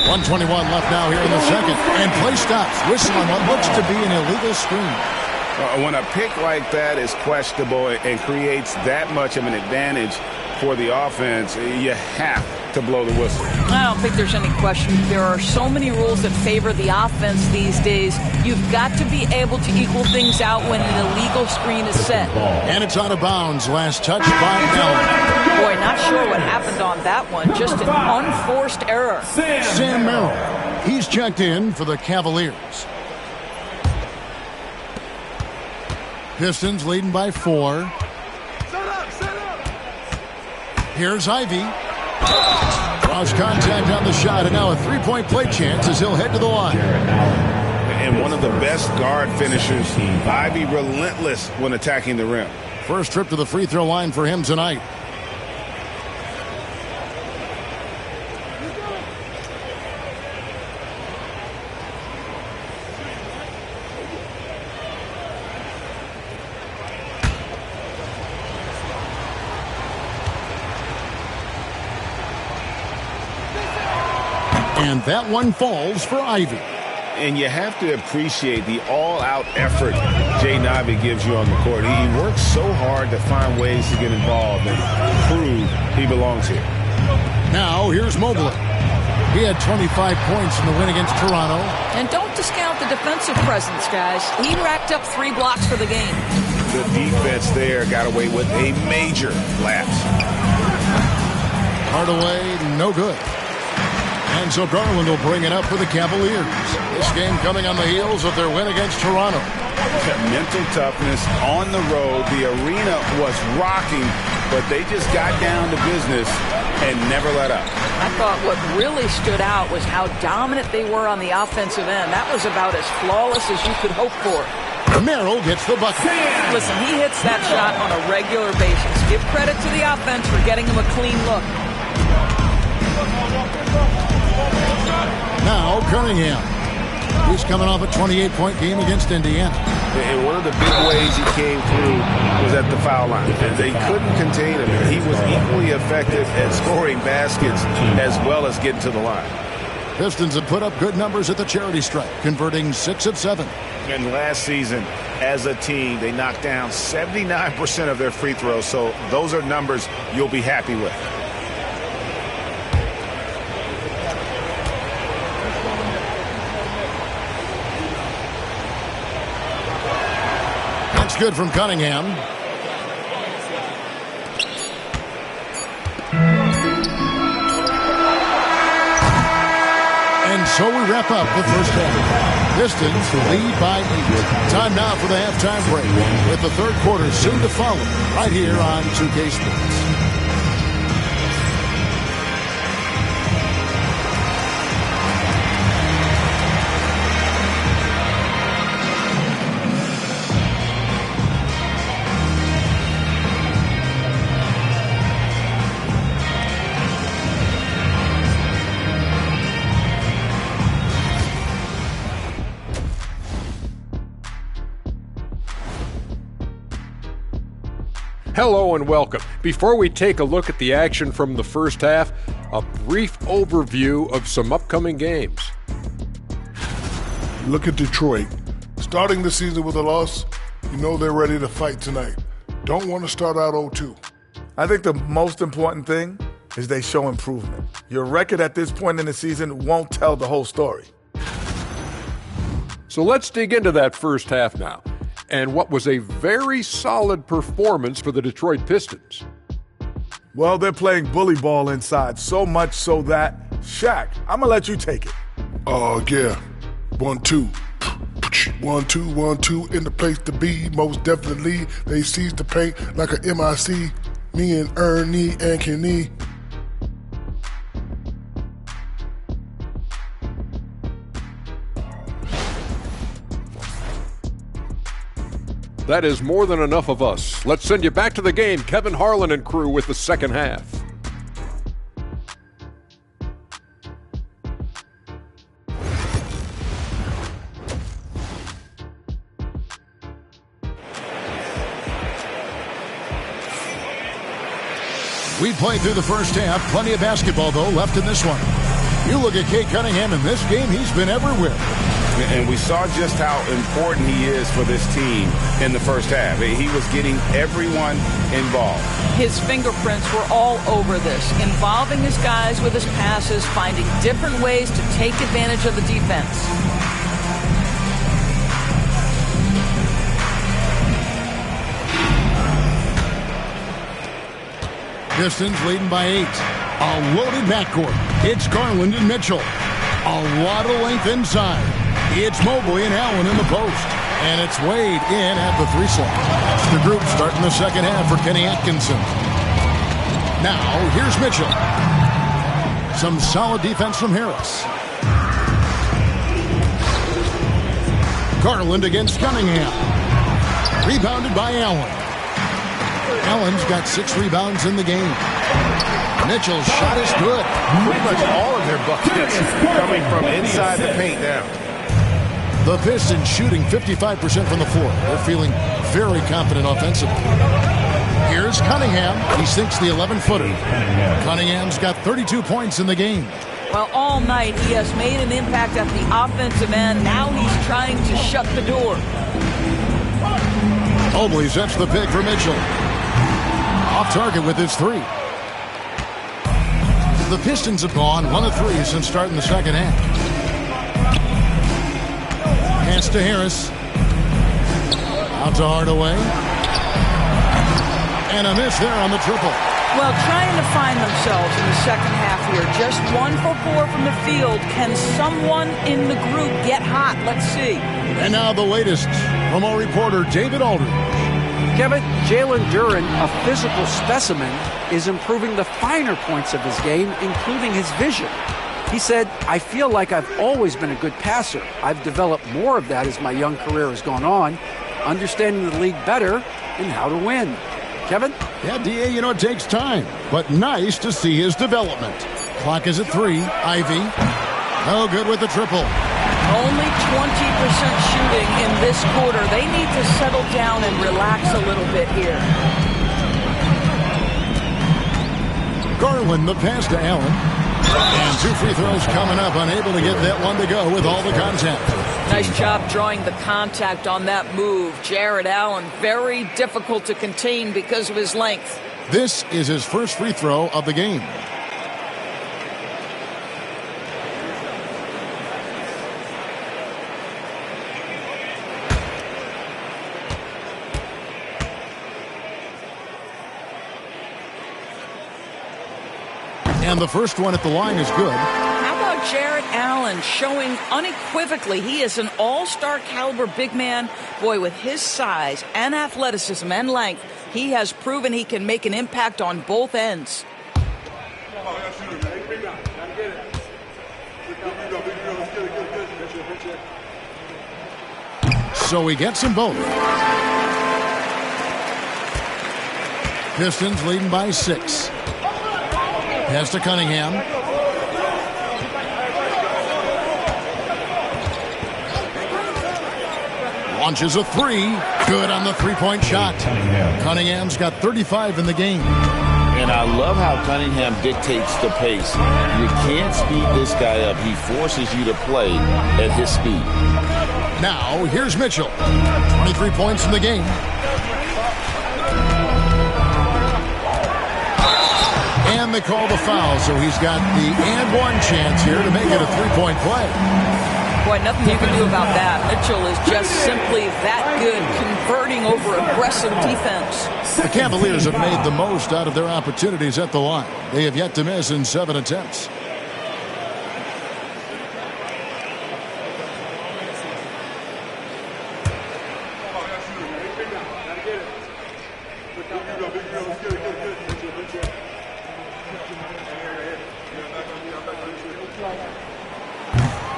1:21 left now here in the second. And play stops. Whistle on what looks to be an illegal screen. When a pick like that is questionable and creates that much of an advantage for the offense, you have to blow the whistle. I don't think there's any question. There are so many rules that favor the offense these days. You've got to be able to equal things out when an illegal screen is set. And it's out of bounds. Last touch by Allen. Boy, not sure what happened on that one. Just an unforced error. Sam Merrill. He's checked in for the Cavaliers. Pistons leading by 4. Here's Ivy. Draws contact on the shot, and now a three-point play chance as he'll head to the line. And one of the best guard finishers. Ivy relentless when attacking the rim. First trip to the free throw line for him tonight. And that one falls for Ivy. And you have to appreciate the all-out effort Jaden Ivey gives you on the court. He works so hard to find ways to get involved and prove he belongs here. Now, here's Mobley. He had 25 points in the win against Toronto. And don't discount the defensive presence, guys. He racked up 3 blocks for the game. The defense there got away with a major lapse. Hardaway, no good. And so Garland will bring it up for the Cavaliers. This game coming on the heels of their win against Toronto. Mental toughness on the road. The arena was rocking, but they just got down to business and never let up. I thought what really stood out was how dominant they were on the offensive end. That was about as flawless as you could hope for. Merrill gets the bucket. Listen, he hits that shot on a regular basis. Give credit to the offense for getting him a clean look. Now Cunningham. He's coming off a 28-point game against Indiana. And one of the big ways he came through was at the foul line. And they couldn't contain him. He was equally effective at scoring baskets as well as getting to the line. Pistons have put up good numbers at the charity stripe, converting 6 of 7. And last season, as a team, they knocked down 79% of their free throws. So those are numbers you'll be happy with. That's good from Cunningham. And so we wrap up the first half. Pistons lead by 8. Time now for the halftime break, with the third quarter soon to follow, right here on 2K Sports. Hello and welcome. Before we take a look at the action from the first half, a brief overview of some upcoming games. Look at Detroit. Starting the season with a loss, you know they're ready to fight tonight. Don't want to start out 0-2. I think the most important thing is they show improvement. Your record at this point in the season won't tell the whole story. So let's dig into that first half now, and what was a very solid performance for the Detroit Pistons. Well, they're playing bully ball inside, so much so that, Shaq, I'm going to let you take it. Oh, yeah. 1-2. 1-2, 1-2, in the place to be. Most definitely, they seize the paint like a MIC. Me and Ernie and Kenny. That is more than enough of us. Let's send you back to the game. Kevin Harlan and crew with the second half. We played through the first half. Plenty of basketball, though, left in this one. You look at Cade Cunningham in this game, he's been everywhere. And we saw just how important he is for this team in the first half. He was getting everyone involved. His fingerprints were all over this, involving his guys with his passes, finding different ways to take advantage of the defense. Pistons leading by 8. A loaded backcourt. It's Garland and Mitchell. A lot of length inside. It's Mobley and Allen in the post. And it's Wade in at the 3 slot. The group starting the second half for Kenny Atkinson. Now, here's Mitchell. Some solid defense from Harris. Garland against Cunningham. Rebounded by Allen. Allen's got 6 rebounds in the game. Mitchell's shot is good. Pretty much all of their buckets coming from inside the paint now. The Pistons shooting 55% from the floor. They're feeling very confident offensively. Here's Cunningham. He sinks the 11-footer. Cunningham's got 32 points in the game. Well, all night he has made an impact at the offensive end. Now he's trying to shut the door. Mobley sets the pick for Mitchell. Off target with his 3. The Pistons have gone 1 of 3 since starting the second half. Pass to Harris. Out to Hardaway. And a miss there on the triple. Well, trying to find themselves in the second half here. Just 1 for 4 from the field. Can someone in the group get hot? Let's see. And now the latest from our reporter, David Aldridge. Kevin, Jalen Duren, a physical specimen, is improving the finer points of his game, including his vision. He said, I feel like I've always been a good passer. I've developed more of that as my young career has gone on, understanding the league better and how to win. Kevin? Yeah, D.A., you know, it takes time, but nice to see his development. Clock is at 3. Ivy. No good with the triple. Only 20% shooting in this quarter. They need to settle down and relax a little bit here. Garland, the pass to Allen. And 2 free throws coming up, unable to get that one to go with all the contact. Nice job drawing the contact on that move. Jared Allen, very difficult to contain because of his length. This is his first free throw of the game. And the first one at the line is good. How about Jared Allen showing unequivocally he is an all-star caliber big man? Boy, with his size and athleticism and length, he has proven he can make an impact on both ends. So he gets them both. Pistons leading by 6. Pass to Cunningham. Launches a three. Good on the three-point shot. Cunningham's got 35 in the game. And I love how Cunningham dictates the pace. You can't speed this guy up. He forces you to play at his speed. Now, here's Mitchell. 23 points in the game. And they call the foul, so he's got the and one chance here to make it a three-point play. Boy, nothing you can do about that. Mitchell is just simply that good, converting over aggressive defense. The Cavaliers have made the most out of their opportunities at the line. They have yet to miss in 7 attempts.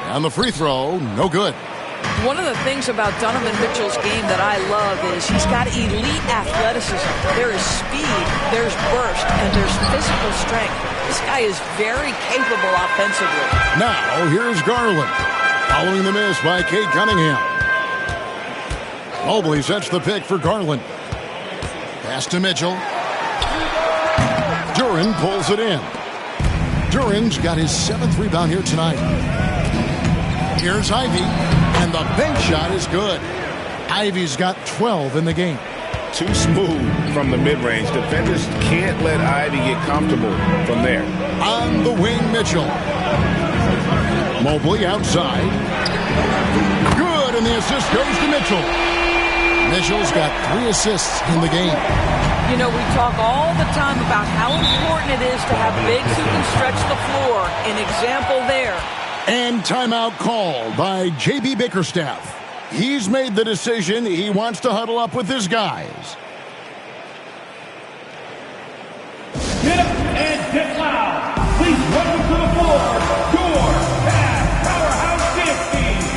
On the free throw, no good. One of the things about Donovan Mitchell's game that I love is he's got elite athleticism. There is speed, there's burst, and there's physical strength. This guy is very capable offensively. Now, here's Garland. Following the miss by Cade Cunningham. Mobley sets the pick for Garland. Pass to Mitchell. Duren pulls it in. Duren's got his 7th rebound here tonight. Here's Ivy, and the bank shot is good. Ivy's got 12 in the game. Too smooth from the mid-range. Defenders can't let Ivy get comfortable from there. On the wing, Mitchell. Mobley outside. Good, and the assist goes to Mitchell. Mitchell's got 3 assists in the game. You know, we talk all the time about how important it is to have bigs who can stretch the floor. An example there. And timeout called by J.B. Bickerstaff. He's made the decision. He wants to huddle up with his guys. Get up and get loud. Please welcome to the floor, your past powerhouse dance team.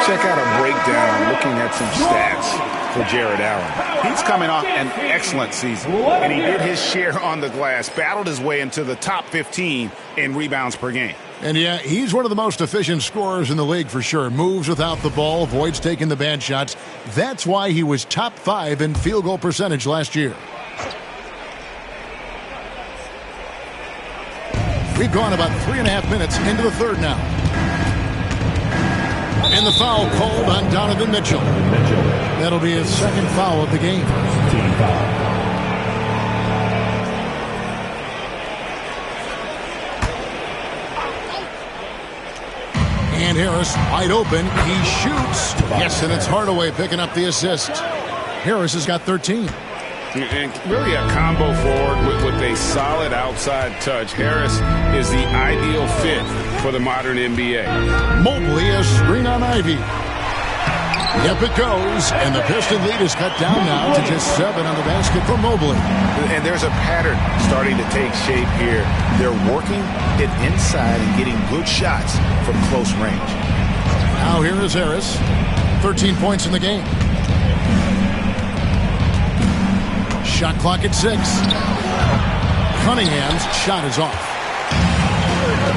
Check out a breakdown looking at some stats for Jared Allen. He's coming off an excellent season, and he did his share on the glass, battled his way into the top 15 in rebounds per game. And yeah, he's one of the most efficient scorers in the league for sure. Moves without the ball, avoids taking the bad shots. That's why he was top 5 in field goal percentage last year. We've gone about 3.5 minutes into the third now. And the foul called on Donovan Mitchell. That'll be his 2nd foul of the game. Team foul. And Harris wide open. He shoots. Yes, and it's Hardaway picking up the assist. Harris has got 13. And really a combo forward with a solid outside touch. Harris is the ideal fit for the modern NBA. Mobley a screen on Ivy. Yep, it goes. And the Piston lead is cut down now to just 7 on the basket for Mobley. And there's a pattern starting to take shape here. They're working it inside and getting good shots from close range. Now here is Harris. 13 points in the game. Shot clock at 6. Cunningham's shot is off.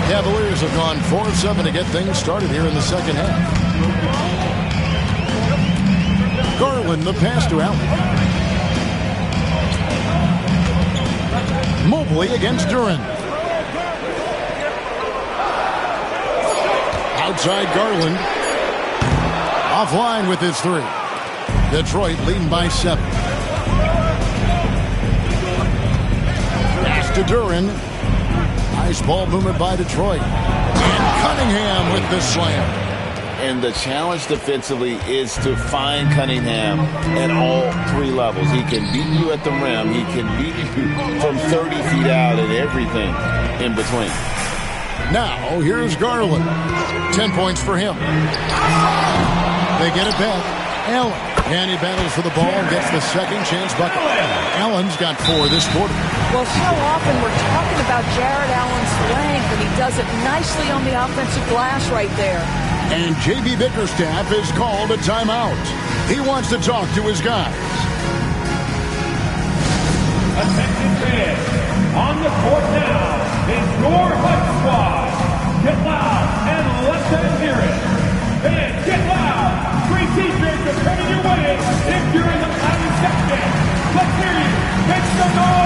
Cavaliers have gone 4 of 7 to get things started here in the second half. Garland the pass to Allen. Mobley against Duren. outside Garland. Offline with his three. Detroit leading by 7. Pass to Duren. Nice ball movement by Detroit. And Cunningham with the slam. And the challenge defensively is to find Cunningham at all 3 levels. He can beat you at the rim. He can beat you from 30 feet out and everything in between. Now, here's Garland. 10 points for him. They get it back. Allen. And he battles for the ball and gets the second chance bucket. Allen's got 4 this quarter. Well, so often we're talking about Jared Allen's length, and he does it nicely on the offensive glass right there. And J.B. Bickerstaff is called a timeout. He wants to talk to his guys. Attention fans, on the court now is your HUD squad. Get loud and let them hear it. Fans, get loud. Free t-shirts are coming your way if you're in the clown section. Let's hear you. Make some noise.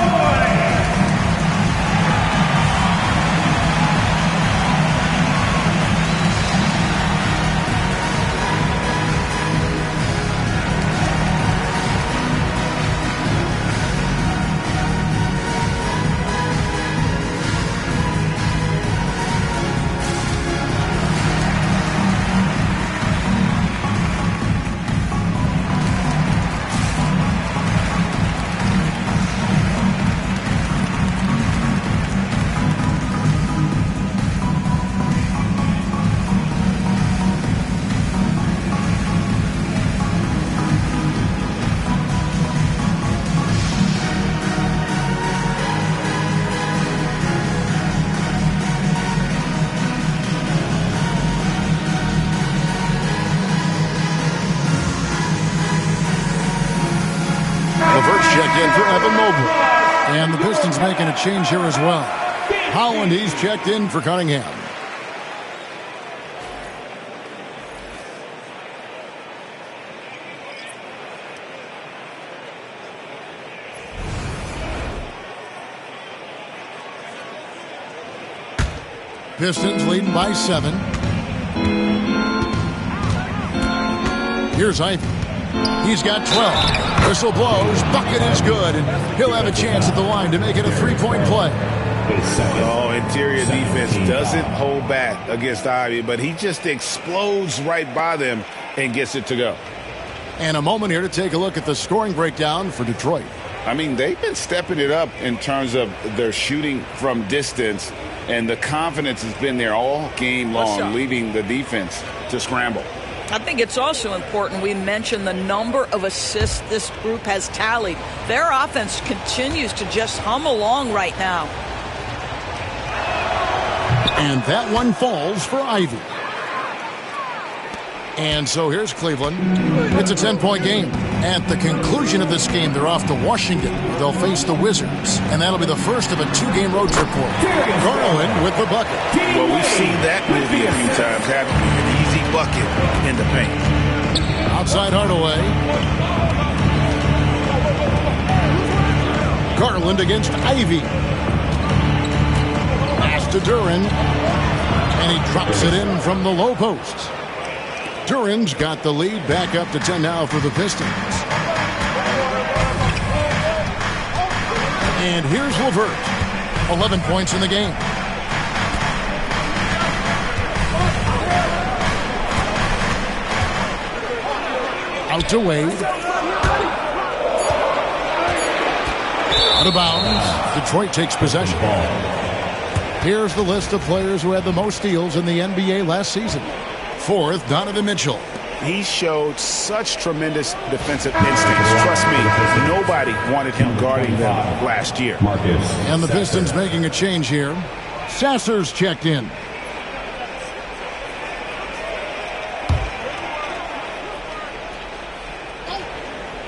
Checked in for Evan Mobley. And the Pistons making a change here as well. Holland, he's checked in for Cunningham. Pistons leading by 7. Here's Ivy. He's got 12. Whistle blows. Bucket is good. And he'll have a chance at the line to make it a 3-point play. Oh, interior defense doesn't hold back against Ivy, but he just explodes right by them and gets it to go. And a moment here to take a look at the scoring breakdown for Detroit. I mean, they've been stepping it up in terms of their shooting from distance, and the confidence has been there all game long, leaving the defense to scramble. I think it's also important we mention the number of assists this group has tallied. Their offense continues to just hum along right now. And that one falls for Ivy. And so here's Cleveland. It's a 10-point game. At the conclusion of this game, they're off to Washington. They'll face the Wizards. And that'll be the first of a 2-game road trip for them. Garland with the bucket. Well, we've seen that movie a few times, having an easy bucket in the paint. Outside Hardaway. Garland against Ivy. Pass to Duren. And he drops it in from the low post. Duren's got the lead, back up to 10 now for the Pistons. And here's LeVert. 11 points in the game. Out to Wade. Out of bounds. Detroit takes possession. Here's the list of players who had the most steals in the NBA last season. 4th, Donovan Mitchell. He showed such tremendous defensive instincts. Trust me, nobody wanted him guarding them last year. And the Pistons making a change here. Sasser's checked in.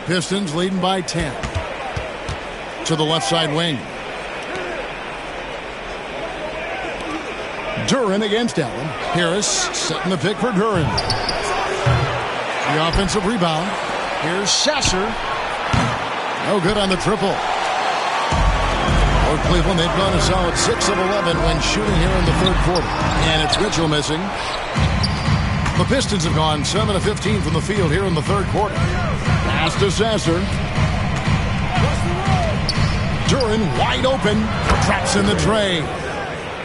Pistons leading by 10. To the left side wing. Duren against Allen. Harris setting the pick for Duren. The offensive rebound. Here's Sasser. No good on the triple. For Cleveland, they've gone a solid 6 of 11 when shooting here in the third quarter. And it's Mitchell missing. The Pistons have gone 7 of 15 from the field here in the third quarter. Pass to Sasser. Duren wide open. Traps in the tray.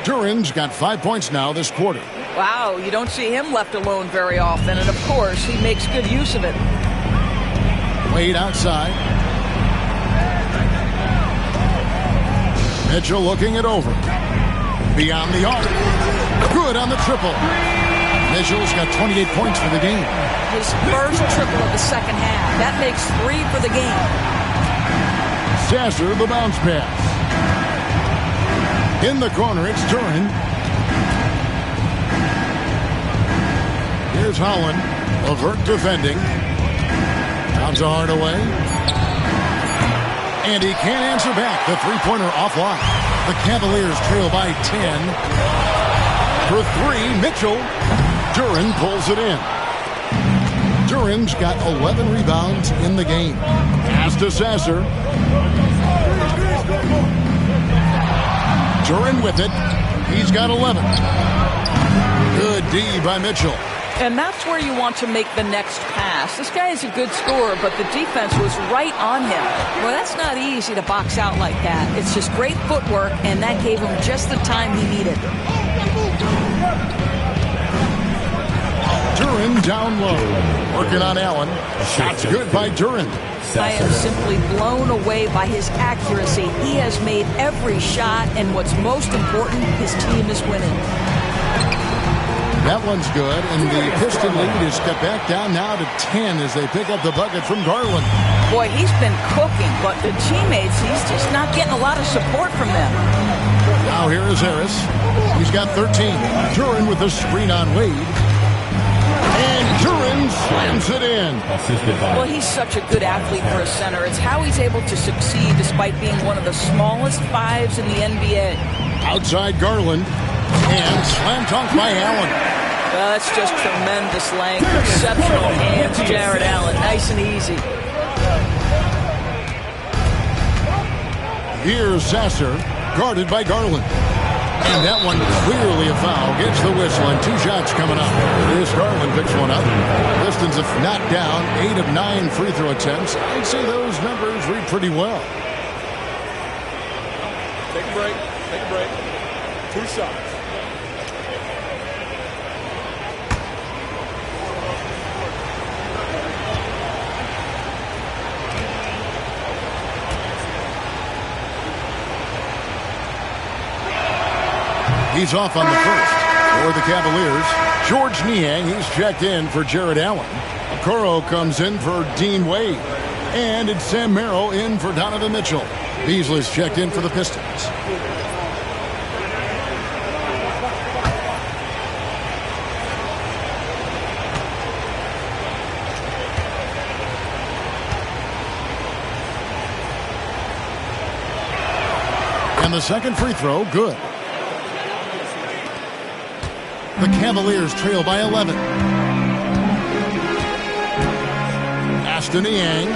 Duren's got 5 points now this quarter. Wow, you don't see him left alone very often, and of course, he makes good use of it. Wade outside. Mitchell looking it over. Beyond the arc. Good on the triple. Mitchell's got 28 points for the game. His first triple of the second half. That makes 3 for the game. Sasser, the bounce pass. In the corner, it's Duren. Here's Holland. Levert defending. Down to Hardaway. And he can't answer back. The three-pointer offline. The Cavaliers trail by 10. For 3, Mitchell. Duren pulls it in. Duren's got 11 rebounds in the game. Pass to Sasser. Duren with it. He's got 11. Good D by Mitchell. And that's where you want to make the next pass. This guy is a good scorer, but the defense was right on him. Well, that's not easy to box out like that. It's just great footwork, and that gave him just the time he needed. Duren down low. Working on Allen. Shot's good by Duren. I am simply blown away by his accuracy. He has made every shot, and what's most important, his team is winning. That one's good, and the Piston lead is cut back down now to 10 as they pick up the bucket from Garland. Boy, he's been cooking, but the teammates, he's just not getting a lot of support from them. Now here is Harris. He's got 13. Duren with the screen on Wade. And Duren slams it in. Well, he's such a good athlete for a center. It's how he's able to succeed despite being one of the smallest 5s in the NBA. Outside Garland. And slam dunk by Allen. That's just tremendous length. Exceptional hands, Jared Allen. Nice and easy. Here's Sasser, guarded by Garland. And that one clearly a foul. Gets the whistle, and 2 shots coming up. Here's Garland picks one up. Pistons have knocked down 8 of 9 free throw attempts. I'd say those numbers read pretty well. Take a break. Take a break. 2 shots. He's off on the first for the Cavaliers. George Niang, he's checked in for Jared Allen. Okoro comes in for Dean Wade. And it's Sam Merrill in for Donovan Mitchell. Beasley's checked in for the Pistons. And the second free throw, good. The Cavaliers trail by 11. Aston Niang.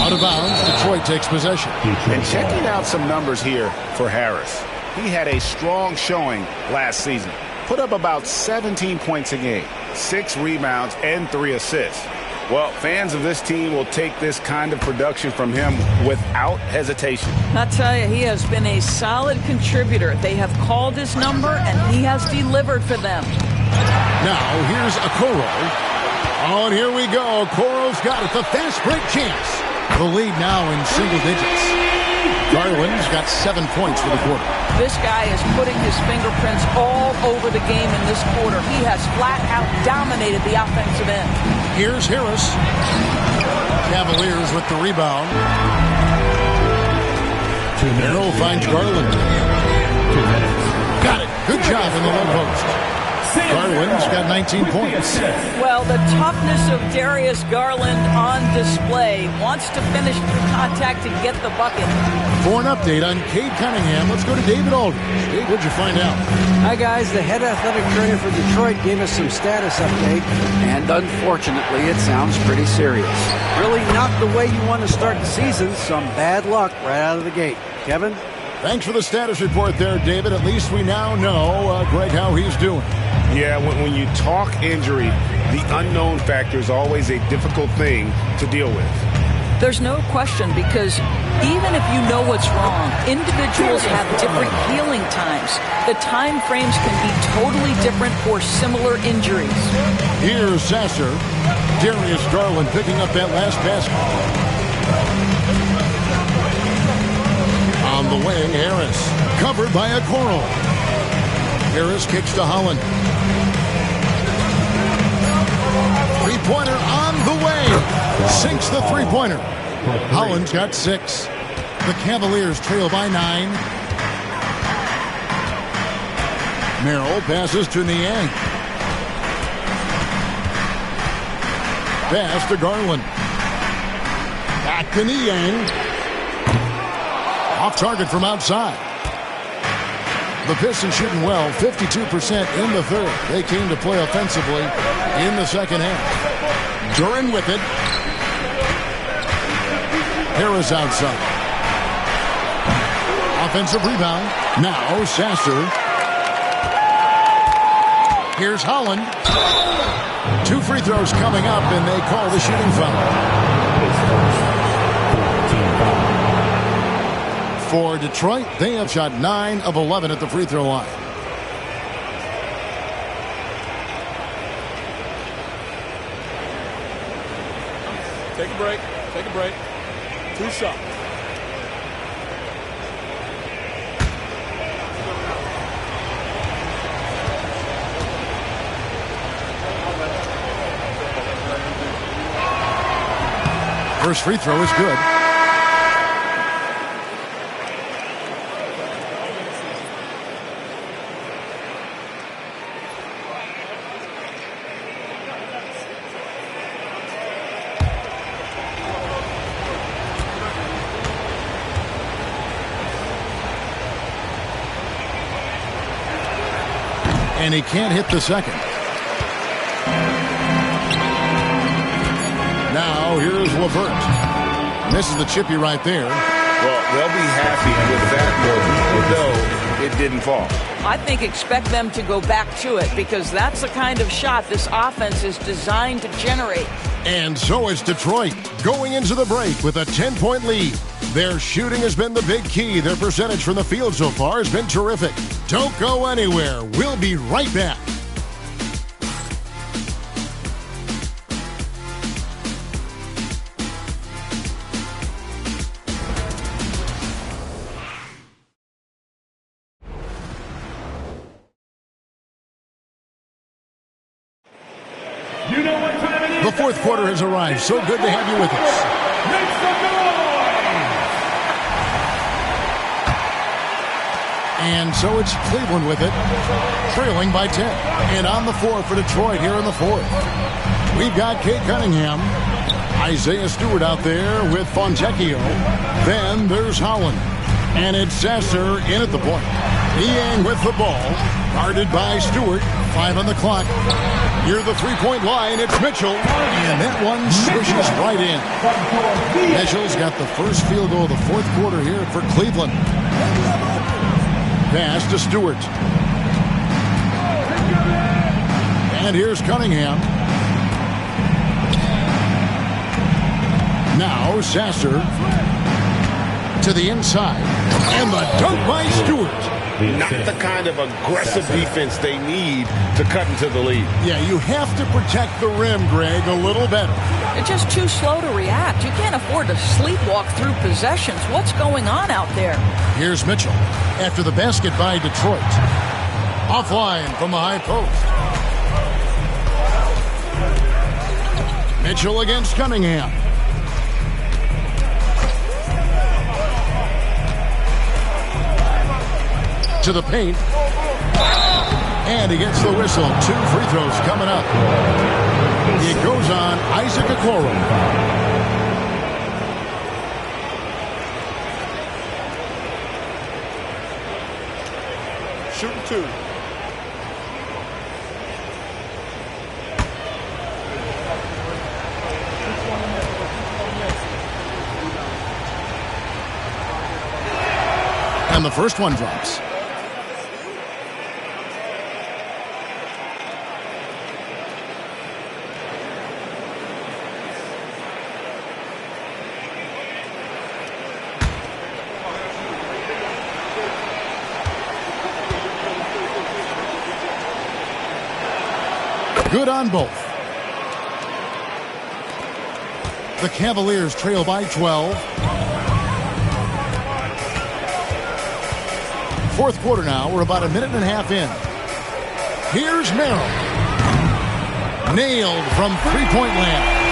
Out of bounds. Detroit takes possession. And checking out some numbers here for Harris. He had a strong showing last season. Put up about 17 points a game, 6 rebounds, and 3 assists. Well, fans of this team will take this kind of production from him without hesitation. I'll tell you, he has been a solid contributor. They have called his number, and he has delivered for them. Now, here's Okoro. Oh, and here we go. Okoro's got it. The fast break chance. The lead now in single digits. Garland's got 7 points for the quarter. This guy is putting his fingerprints all over the game in this quarter. He has flat out dominated the offensive end. Here's Harris. Cavaliers with the rebound. Merrill finds Garland. 2 minutes. Got it. Good job in the low post. Garland's got 19 points. Well, the toughness of Darius Garland on display. Wants to finish through contact and get the bucket. For an update on Cade Cunningham, let's go to David Aldridge. Dave, what'd you find out? Hi, guys. The head athletic trainer for Detroit gave us some status update, and unfortunately, it sounds pretty serious. Really not the way you want to start the season. Some bad luck right out of the gate. Kevin? Thanks for the status report there, David. At least we now know, Greg, how he's doing. Yeah, when you talk injury, the unknown factor is always a difficult thing to deal with. There's no question, because even if you know what's wrong, individuals have different healing times. The time frames can be totally different for similar injuries. Here's Sasser. Darius Garland picking up that last basket. On the wing, Harris. Covered by a Okoro. Harris kicks to Holland. Three-pointer on the way. Sinks the three-pointer. Holland's got 6. The Cavaliers trail by 9. Merrill passes to Niang. Pass to Garland. Back to Niang. Off target from outside. The Pistons shooting well, 52% in the third. They came to play offensively in the second half. Duran with it. Harris outside. Offensive rebound. Now Sasser. Here's Holland. 2 free throws coming up, and they call the shooting foul. For Detroit, they have shot 9 of 11 at the free throw line. Take a break. Take a break. 2 shots. First free throw is good. And he can't hit the second. Now here's LeVert. Misses the chippy right there. Well, they'll be happy with that, even though it didn't fall. I think expect them to go back to it, because that's the kind of shot this offense is designed to generate. And so is Detroit, going into the break with a 10-point lead. Their shooting has been the big key. Their percentage from the field so far has been terrific. Don't go anywhere. We'll be right back. You know what time it is? The fourth quarter has arrived. So good to have you with us. Make some noise! And so it's Cleveland with it, trailing by 10. And on the floor for Detroit here in the fourth. We've got Cade Cunningham, Isaiah Stewart out there with Fontecchio. Then there's Holland. And it's Sasser in at the point. Niang with the ball, guarded by Stewart. 5 on the clock. Near the three-point line, it's Mitchell. And that one swishes right in. Mitchell's got the first field goal of the fourth quarter here for Cleveland. Pass to Stewart. And here's Cunningham. Now Sasser to the inside. And the dunk by Stewart. Not the kind of aggressive defense they need to cut into the lead. Yeah, you have to protect the rim, Greg, a little better. They're just too slow to react. You can't afford to sleepwalk through possessions. What's going on out there? Here's Mitchell after the basket by Detroit. Offline from the high post. Mitchell against Cunningham. To the paint. And he gets the whistle. 2 free throws coming up. It goes on Isaac Okoro. Shooting 2. And the first one drops. Good on both. The Cavaliers trail by 12. Fourth quarter now. We're about a minute and a half in. Here's Merrill. Nailed from three-point land.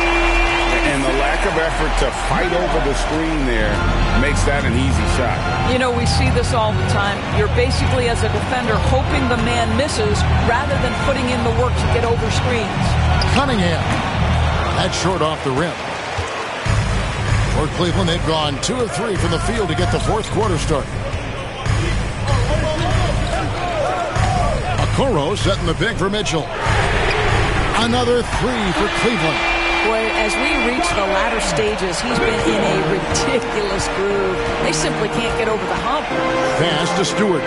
And the lack of effort to fight over the screen there makes that an easy shot. You know, we see this all the time. You're basically, as a defender, hoping the man misses rather than putting in the work to get over screens. Cunningham. That's short off the rim. For Cleveland, they've gone 2 of 3 from the field to get the fourth quarter started. Okoro setting the pick for Mitchell. Another 3 for Cleveland. Boy, as we reach the latter stages, he's been in a ridiculous groove. They simply can't get over the hump. Pass to Stewart.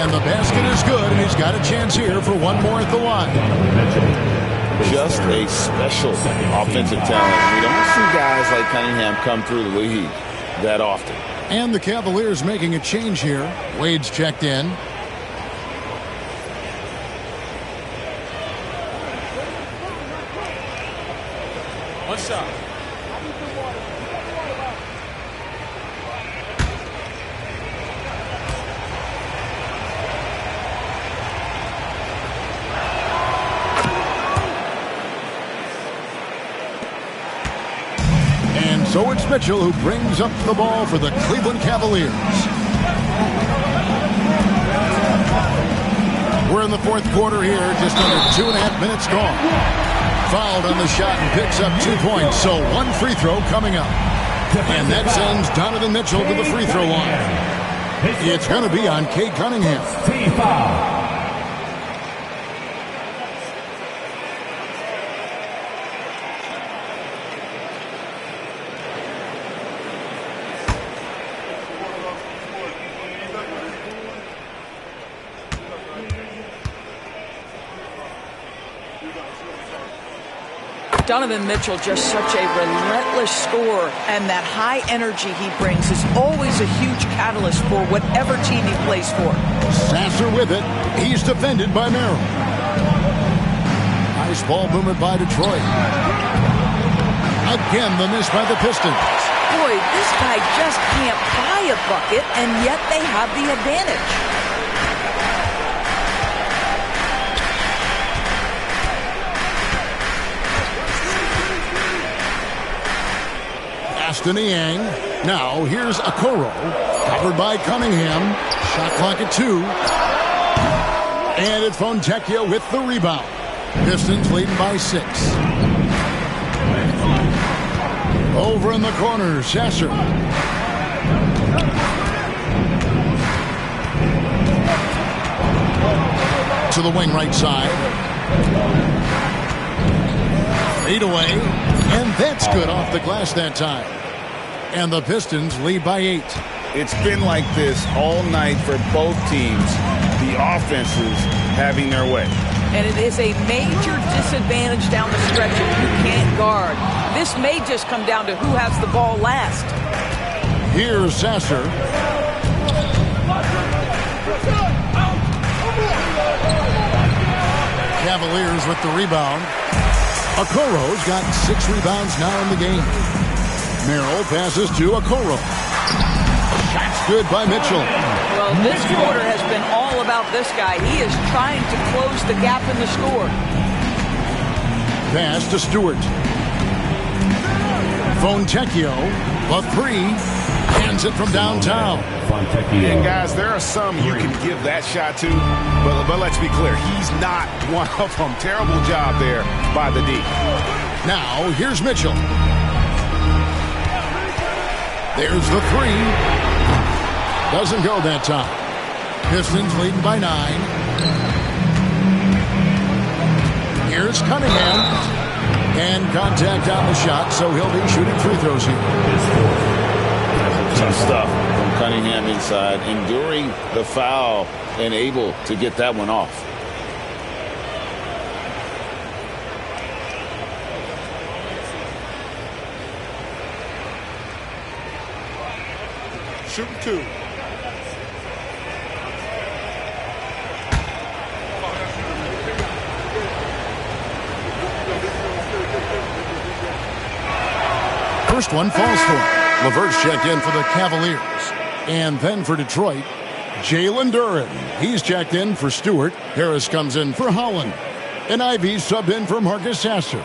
And the basket is good, and he's got a chance here for one more at the line. Just a special offensive talent. We don't see guys like Cunningham come through the league that often. And the Cavaliers making a change here. Wade's checked in. One shot. And so it's Mitchell who brings up the ball for the Cleveland Cavaliers. We're in the fourth quarter here, just under 2.5 minutes gone. Fouled on the shot and picks up 2 points, so one free throw coming up. And that sends Donovan Mitchell to the free throw line. It's going to be on Cade Cunningham. Team foul. Donovan Mitchell, just such a relentless scorer, and that high energy he brings is always a huge catalyst for whatever team he plays for. Sasser with it. He's defended by Merrill. Nice ball movement by Detroit. Again, the miss by the Pistons. Boy, this guy just can't buy a bucket, and yet they have the advantage. Niang. Now here's Okoro. Covered by Cunningham. Shot clock at 2. And it's Fontecchio with the rebound. Pistons leading by 6. Over in the corner, Sasser. To the wing right side. Fade away. And that's good off the glass that time. And the Pistons lead by 8. It's been like this all night for both teams. The offenses having their way. And it is a major disadvantage down the stretch if you can't guard. This may just come down to who has the ball last. Here's Sasser. Cavaliers with the rebound. Okoro's got 6 rebounds now in the game. Merrill passes to Okoro. Shot's good by Mitchell. Well, this quarter has been all about this guy. He is trying to close the gap in the score. Pass to Stewart. Fontecchio, a 3, hands it from downtown. And guys, there are some you can give that shot to, but let's be clear, he's not one of them. Terrible job there by the D. Now, here's Mitchell. There's the 3. Doesn't go that time. Pistons leading by 9. Here's Cunningham. And contact on the shot, so he'll be shooting free throws here. Some stuff from Cunningham inside, enduring the foul and able to get that one off. Shooting 2. first one falls for him. LeVert's checked in for the Cavaliers. And then for Detroit, Jalen Duren. He's checked in for Stewart. Harris comes in for Holland. And Ivy subbed in for Marcus Sasser.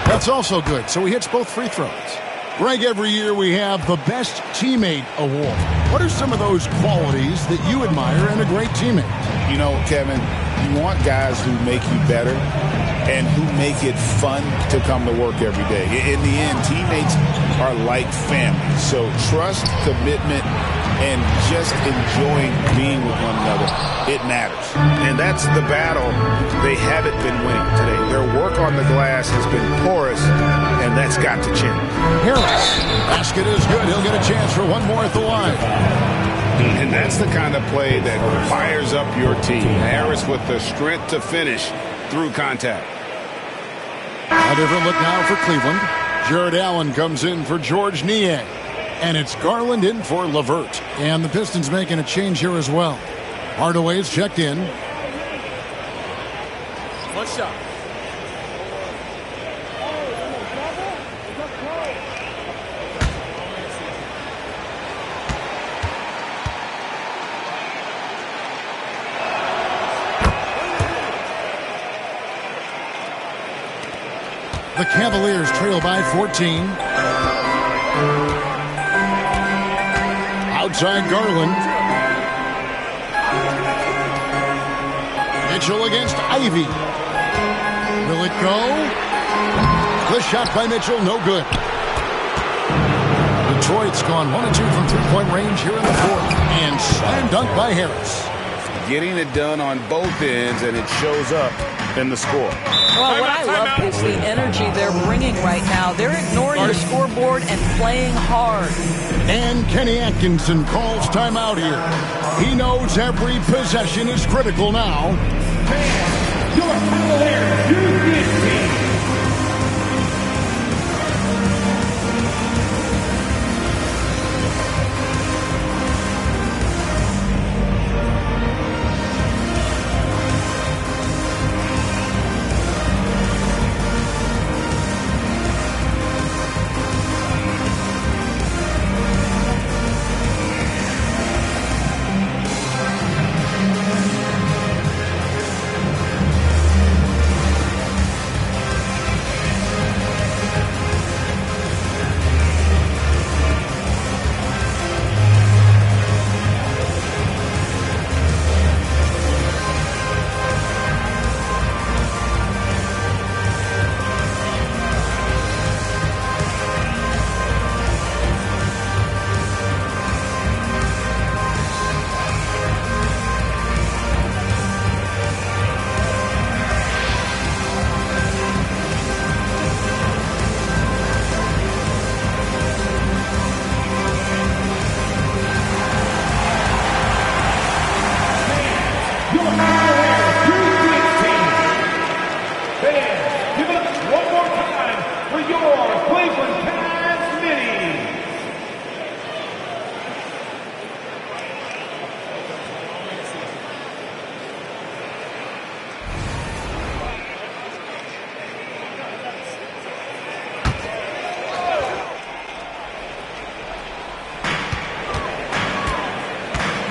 That's also good, so he hits both free throws. Greg, every year we have the Best Teammate Award. What are some of those qualities that you admire in a great teammate? You know, Kevin, you want guys who make you better and who make it fun to come to work every day. In the end, teammates are like family. So trust, commitment, and just enjoying being with one another, it matters. And that's the battle they haven't been winning today. Their work on the glass has been porous, and that's got to change. Harris, basket is good. He'll get a chance for one more at the line. And that's the kind of play that fires up your team. Harris with the strength to finish through contact. A different look now for Cleveland. Jared Allen comes in for George Niang. And it's Garland in for LeVert. And the Pistons making a change here as well. Hardaway's checked in. One shot. The Cavaliers trail by 14. Outside Garland. Mitchell against Ivy. Will it go? The shot by Mitchell, no good. Detroit's gone 1 of 2 from three-point range here in the fourth. And slam dunk by Harris. Getting it done on both ends, and it shows up in the score. Well, what I love is the energy they're bringing right now. They're ignoring the scoreboard and playing hard. And Kenny Atkinson calls timeout here. He knows every possession is critical now. Your Cavaliers, you team.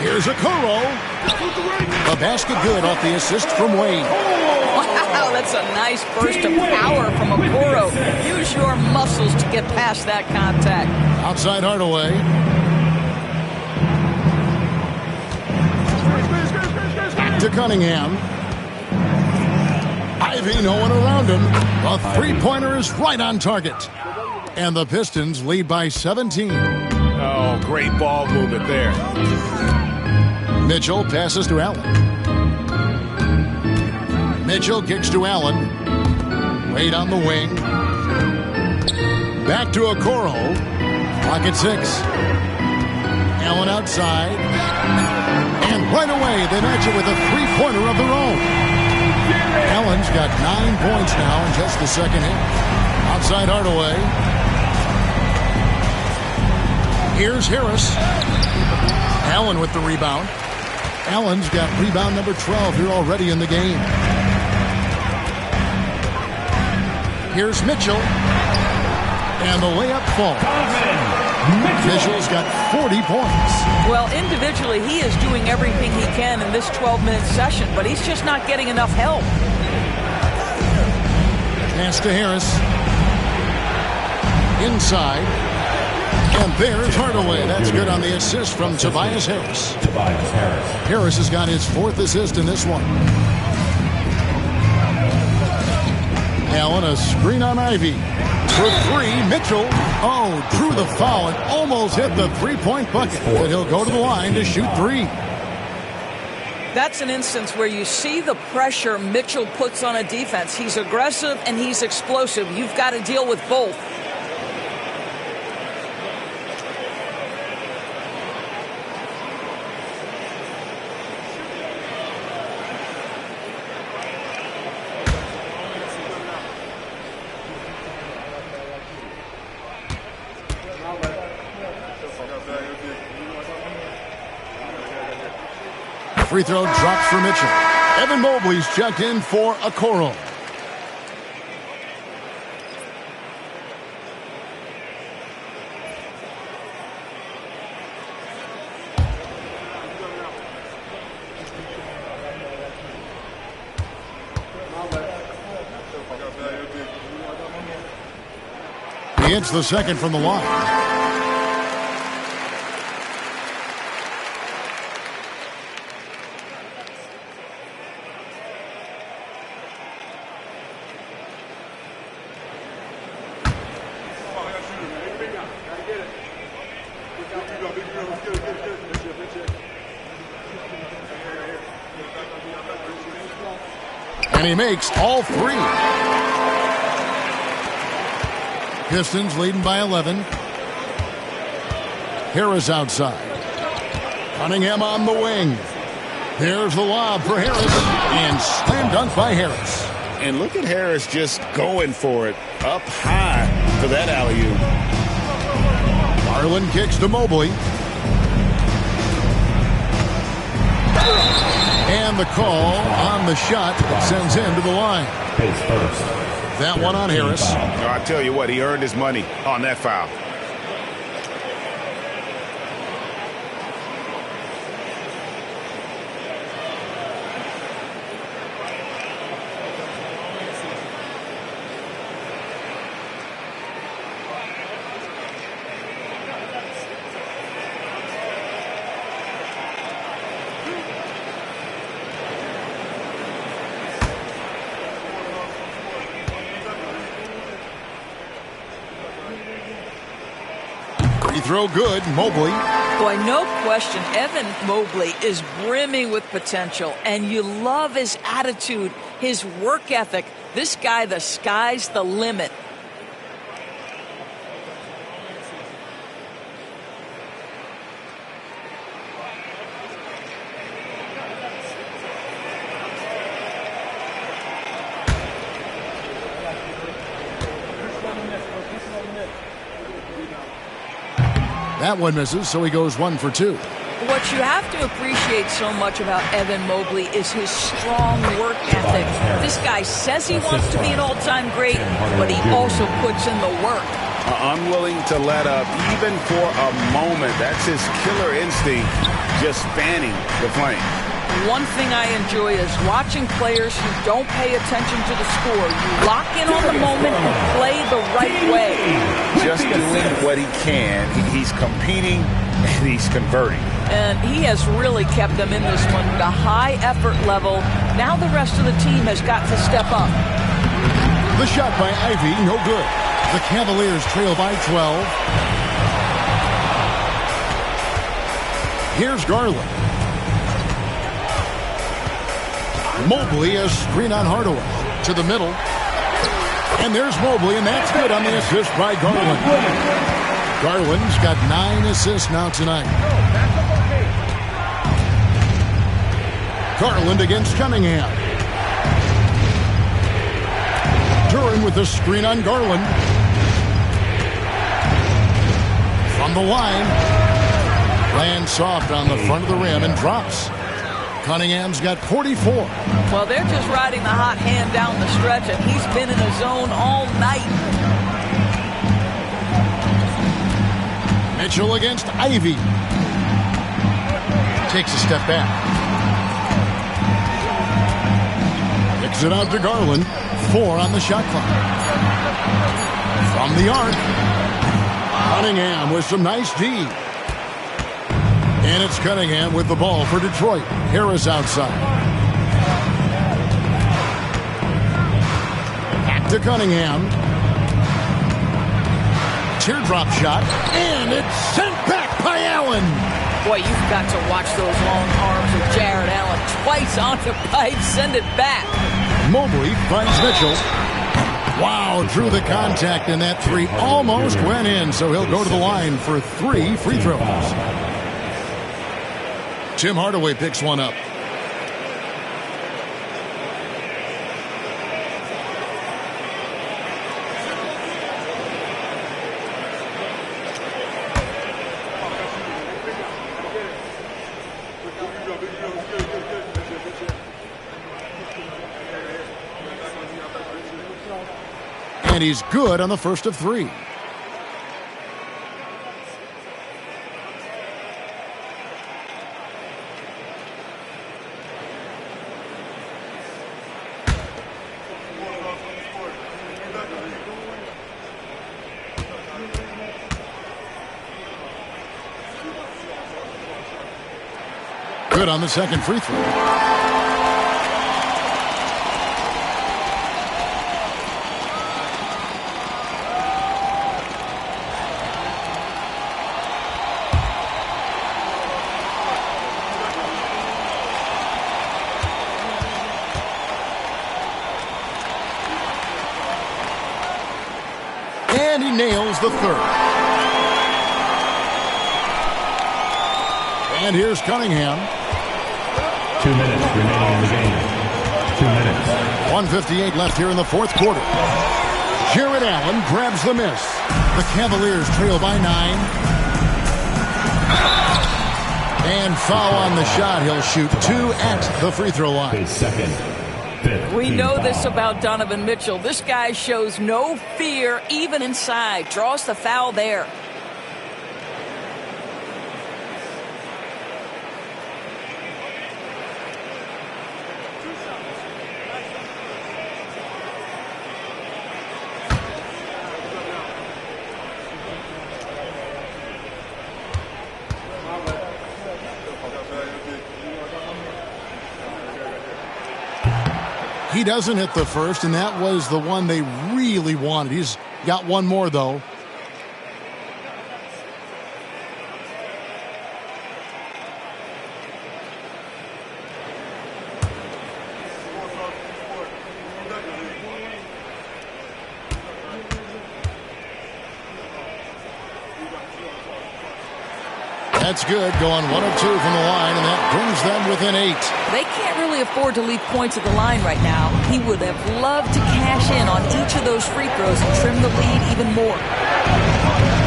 Here's a Okoro. A basket good off the assist from Wayne. Wow, that's a nice burst of power from Okoro. Use your muscles to get past that contact. Outside Hardaway. Back to Cunningham. Ivy, no one around him. The three-pointer is right on target. And the Pistons lead by 17. Oh, great ball movement there. Mitchell passes to Allen. Mitchell kicks to Allen. Wade on the wing. Back to Okoro. Clock at 6. Allen outside. And right away, they match it with a three-pointer of their own. Allen's got 9 points now in just the second half. Outside Hardaway. Here's Harris. Allen with the rebound. Allen's got rebound number 12 here already in the game. Here's Mitchell. And the layup falls. Mitchell's got 40 points. Well, individually, he is doing everything he can in this 12-minute session, but he's just not getting enough help. Pass to Harris. Inside. And there's Hardaway. That's good on the assist from Tobias Harris. Harris has got his 4th assist in this one. Allen, a screen on Ivy. For 3, Mitchell. Oh, drew the foul and almost hit the 3-point bucket. But he'll go to the line to shoot 3. That's an instance where you see the pressure Mitchell puts on a defense. He's aggressive and he's explosive. You've got to deal with both. Free throw drops for Mitchell. Evan Mobley's checked in for a Okoro. He hits the second from the line. And he makes all 3. Pistons leading by 11. Harris outside. Cunningham on the wing. There's the lob for Harris. And slam dunk by Harris. And look at Harris just going for it up high for that alley-oop. Garland kicks to Mobley. And the call on the shot sends him to the line. That one on Harris. I tell you what, he earned his money on that foul. Throw good, Mobley. Boy, no question, Evan Mobley is brimming with potential, and you love his attitude, his work ethic. This guy, the sky's the limit. That one misses, so he goes 1 for 2. What you have to appreciate so much about Evan Mobley is his strong work ethic. This guy says he wants to be an all-time great, but he also puts in the work. Unwilling to let up even for a moment. That's his killer instinct, just spanning the flame. One thing I enjoy is watching players who don't pay attention to the score. You lock in on the moment and play the right way. Just doing what he can. He's competing and he's converting. And he has really kept them in this one. The high effort level. Now the rest of the team has got to step up. The shot by Ivy, no good. The Cavaliers trail by 12. Here's Garland. Mobley, a screen on Hardaway. To the middle. And there's Mobley, and that's good on the assist by Garland. Garland's got 9 assists now tonight. Garland against Cunningham. Duran with the screen on Garland. From the line. Lands soft on the front of the rim and drops. Cunningham's got 44. Well, they're just riding the hot hand down the stretch, and he's been in the zone all night. Mitchell against Ivy. Takes a step back. Kicks it out to Garland. 4 on the shot clock. From the arc. Cunningham with some nice D. And it's Cunningham with the ball for Detroit. Harris outside. Back to Cunningham. Teardrop shot. And it's sent back by Allen. Boy, you've got to watch those long arms of Jared Allen. Twice on the pipe, send it back. Mobley finds Mitchell. Wow, drew the contact, and that 3 almost went in, so he'll go to the line for 3 free throws. Tim Hardaway picks one up. And he's good on the first of 3. Good on the second free throw. And he nails the third. And here's Cunningham. 2 minutes remaining in the game. 2 minutes. 1:58 left here in the fourth quarter. Jared Allen grabs the miss. The Cavaliers trail by 9. And foul on the shot. He'll shoot 2 at the free throw line. His second. We know this about Donovan Mitchell. This guy shows no fear even inside. Draws the foul there. He doesn't hit the first, and that was the one they really wanted. He's got one more, though. That's good, going 1 of 2 from the line, and that brings them within 8. They can't really afford to leave points at the line right now. He would have loved to cash in on each of those free throws and trim the lead even more.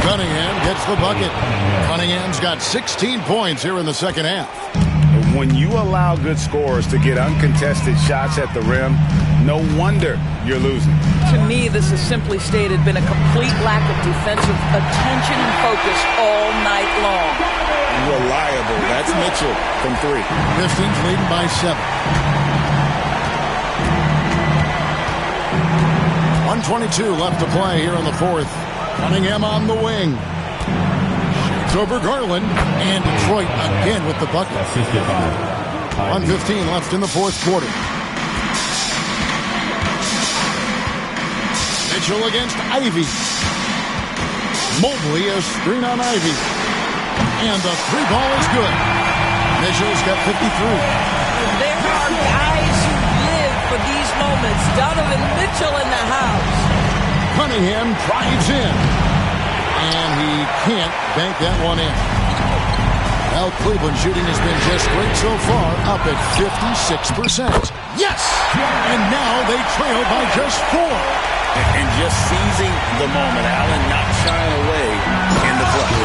Cunningham gets the bucket. Cunningham's got 16 points here in the second half. When you allow good scorers to get uncontested shots at the rim, no wonder you're losing. To me, this has simply stated been a complete lack of defensive attention and focus all night long. Reliable. That's Mitchell from 3. Pistons leading by 7. 1:22 left to play here in the fourth. Cunningham on the wing. Shoots over Garland. And Detroit again with the bucket. 1:15 left in the fourth quarter. Mitchell against Ivy. Mobley a screen on Ivy. And the 3 ball is good. Mitchell's got 53. There are guys who live for these moments. Donovan Mitchell in the house. Cunningham drives in. And he can't bank that one in. Well, Cleveland shooting has been just great so far, up at 56%. Yes! And now they trail by just 4. And just seizing the moment. Allen not shying away in the clutch.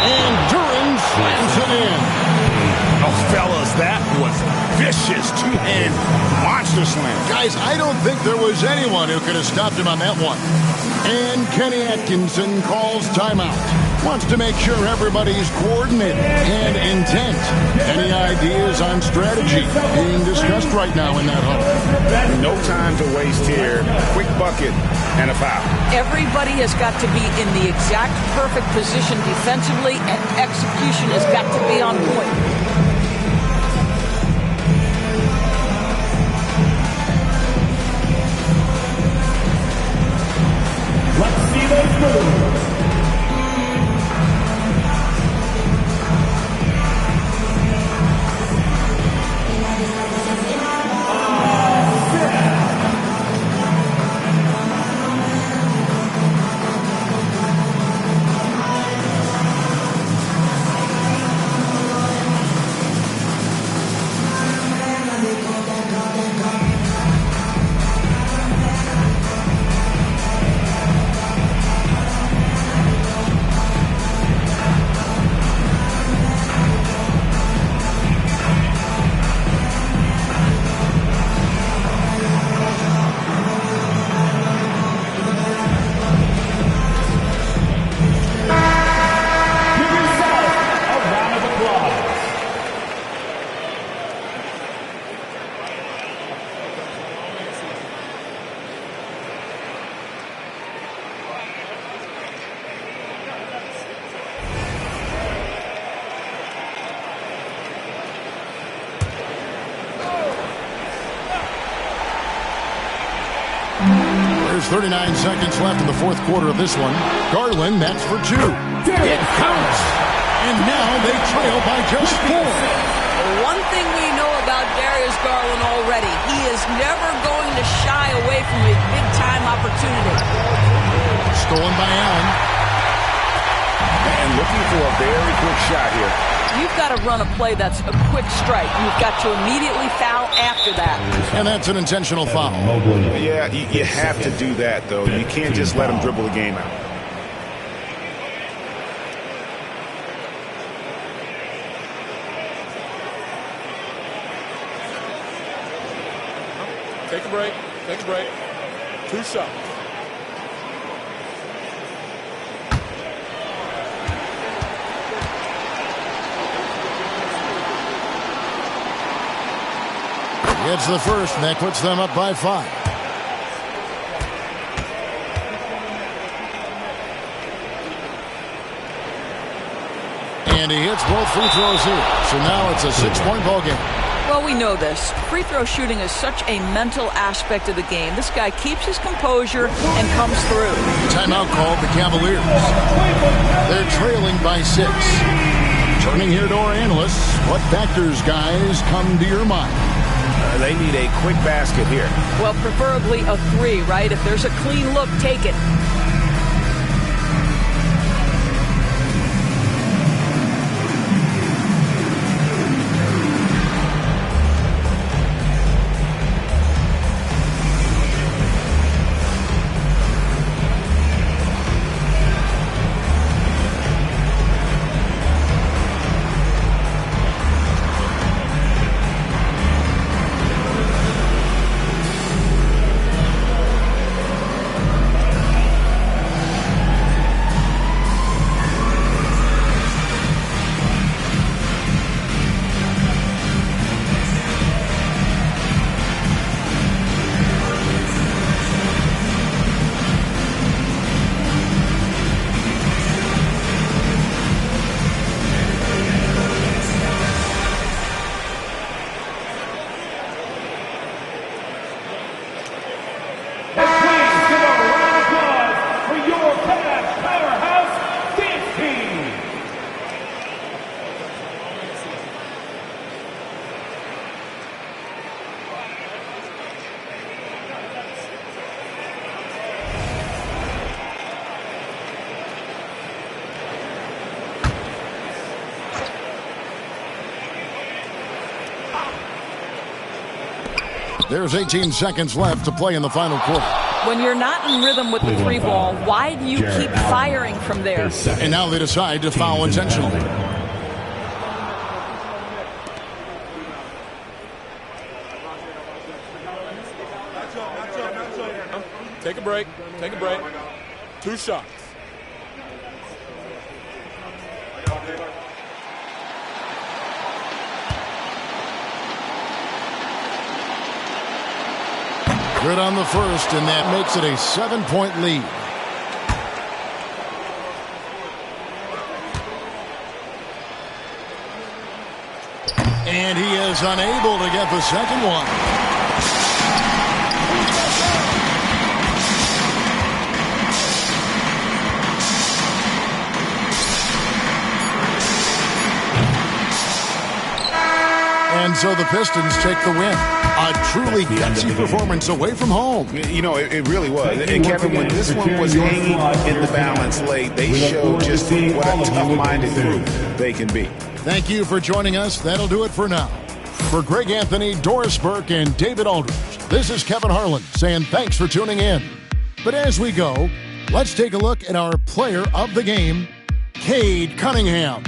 And Duran slams it in. Oh, fellas, that was vicious. Two-hand monster slam. Guys, I don't think there was anyone who could have stopped him on that one. And Kenny Atkinson calls timeout. Wants to make sure everybody's coordinated and intent. Any ideas on strategy being discussed right now in that huddle? No time to waste here. Quick bucket and a foul. Everybody has got to be in the exact perfect position defensively, and execution has got to be on point. Let's see those moves. There's 39 seconds left in the fourth quarter of this one. Garland, that's for two. It counts. And now they trail by just 4. One thing we know about Darius Garland already, he is never going to shy away from a big-time opportunity. Stolen by Allen. And looking for a very quick shot here. You've got to run a play that's a quick strike. You've got to immediately foul after that. And that's an intentional foul. Yeah, you have to do that, though. You can't just let him dribble the game out. Take a break. Take a break. 2 shots. Gets the first, and that puts them up by 5. And he hits both free throws here. So now it's a 6-point ball game. Well, we know this. Free throw shooting is such a mental aspect of the game. This guy keeps his composure and comes through. Timeout called the Cavaliers. They're trailing by 6. Turning here to our analysts, what factors, guys, come to your mind? They need a quick basket here. Well, preferably a 3, right? If there's a clean look, take it. There's 18 seconds left to play in the final quarter. When you're not in rhythm with the three ball, why do you keep firing from there? And now they decide to foul intentionally. Take a break. Take a break. 2 shots. Good on the first, and that makes it a 7-point lead. And he is unable to get the second one. And so the Pistons take the win. A truly gutsy performance away from home. You know, it really was. And Kevin, when this one was hanging in the balance late, they showed just what a tough-minded group they can be. Thank you for joining us. That'll do it for now. For Greg Anthony, Doris Burke, and David Aldridge, this is Kevin Harlan saying thanks for tuning in. But as we go, let's take a look at our player of the game, Cade Cunningham.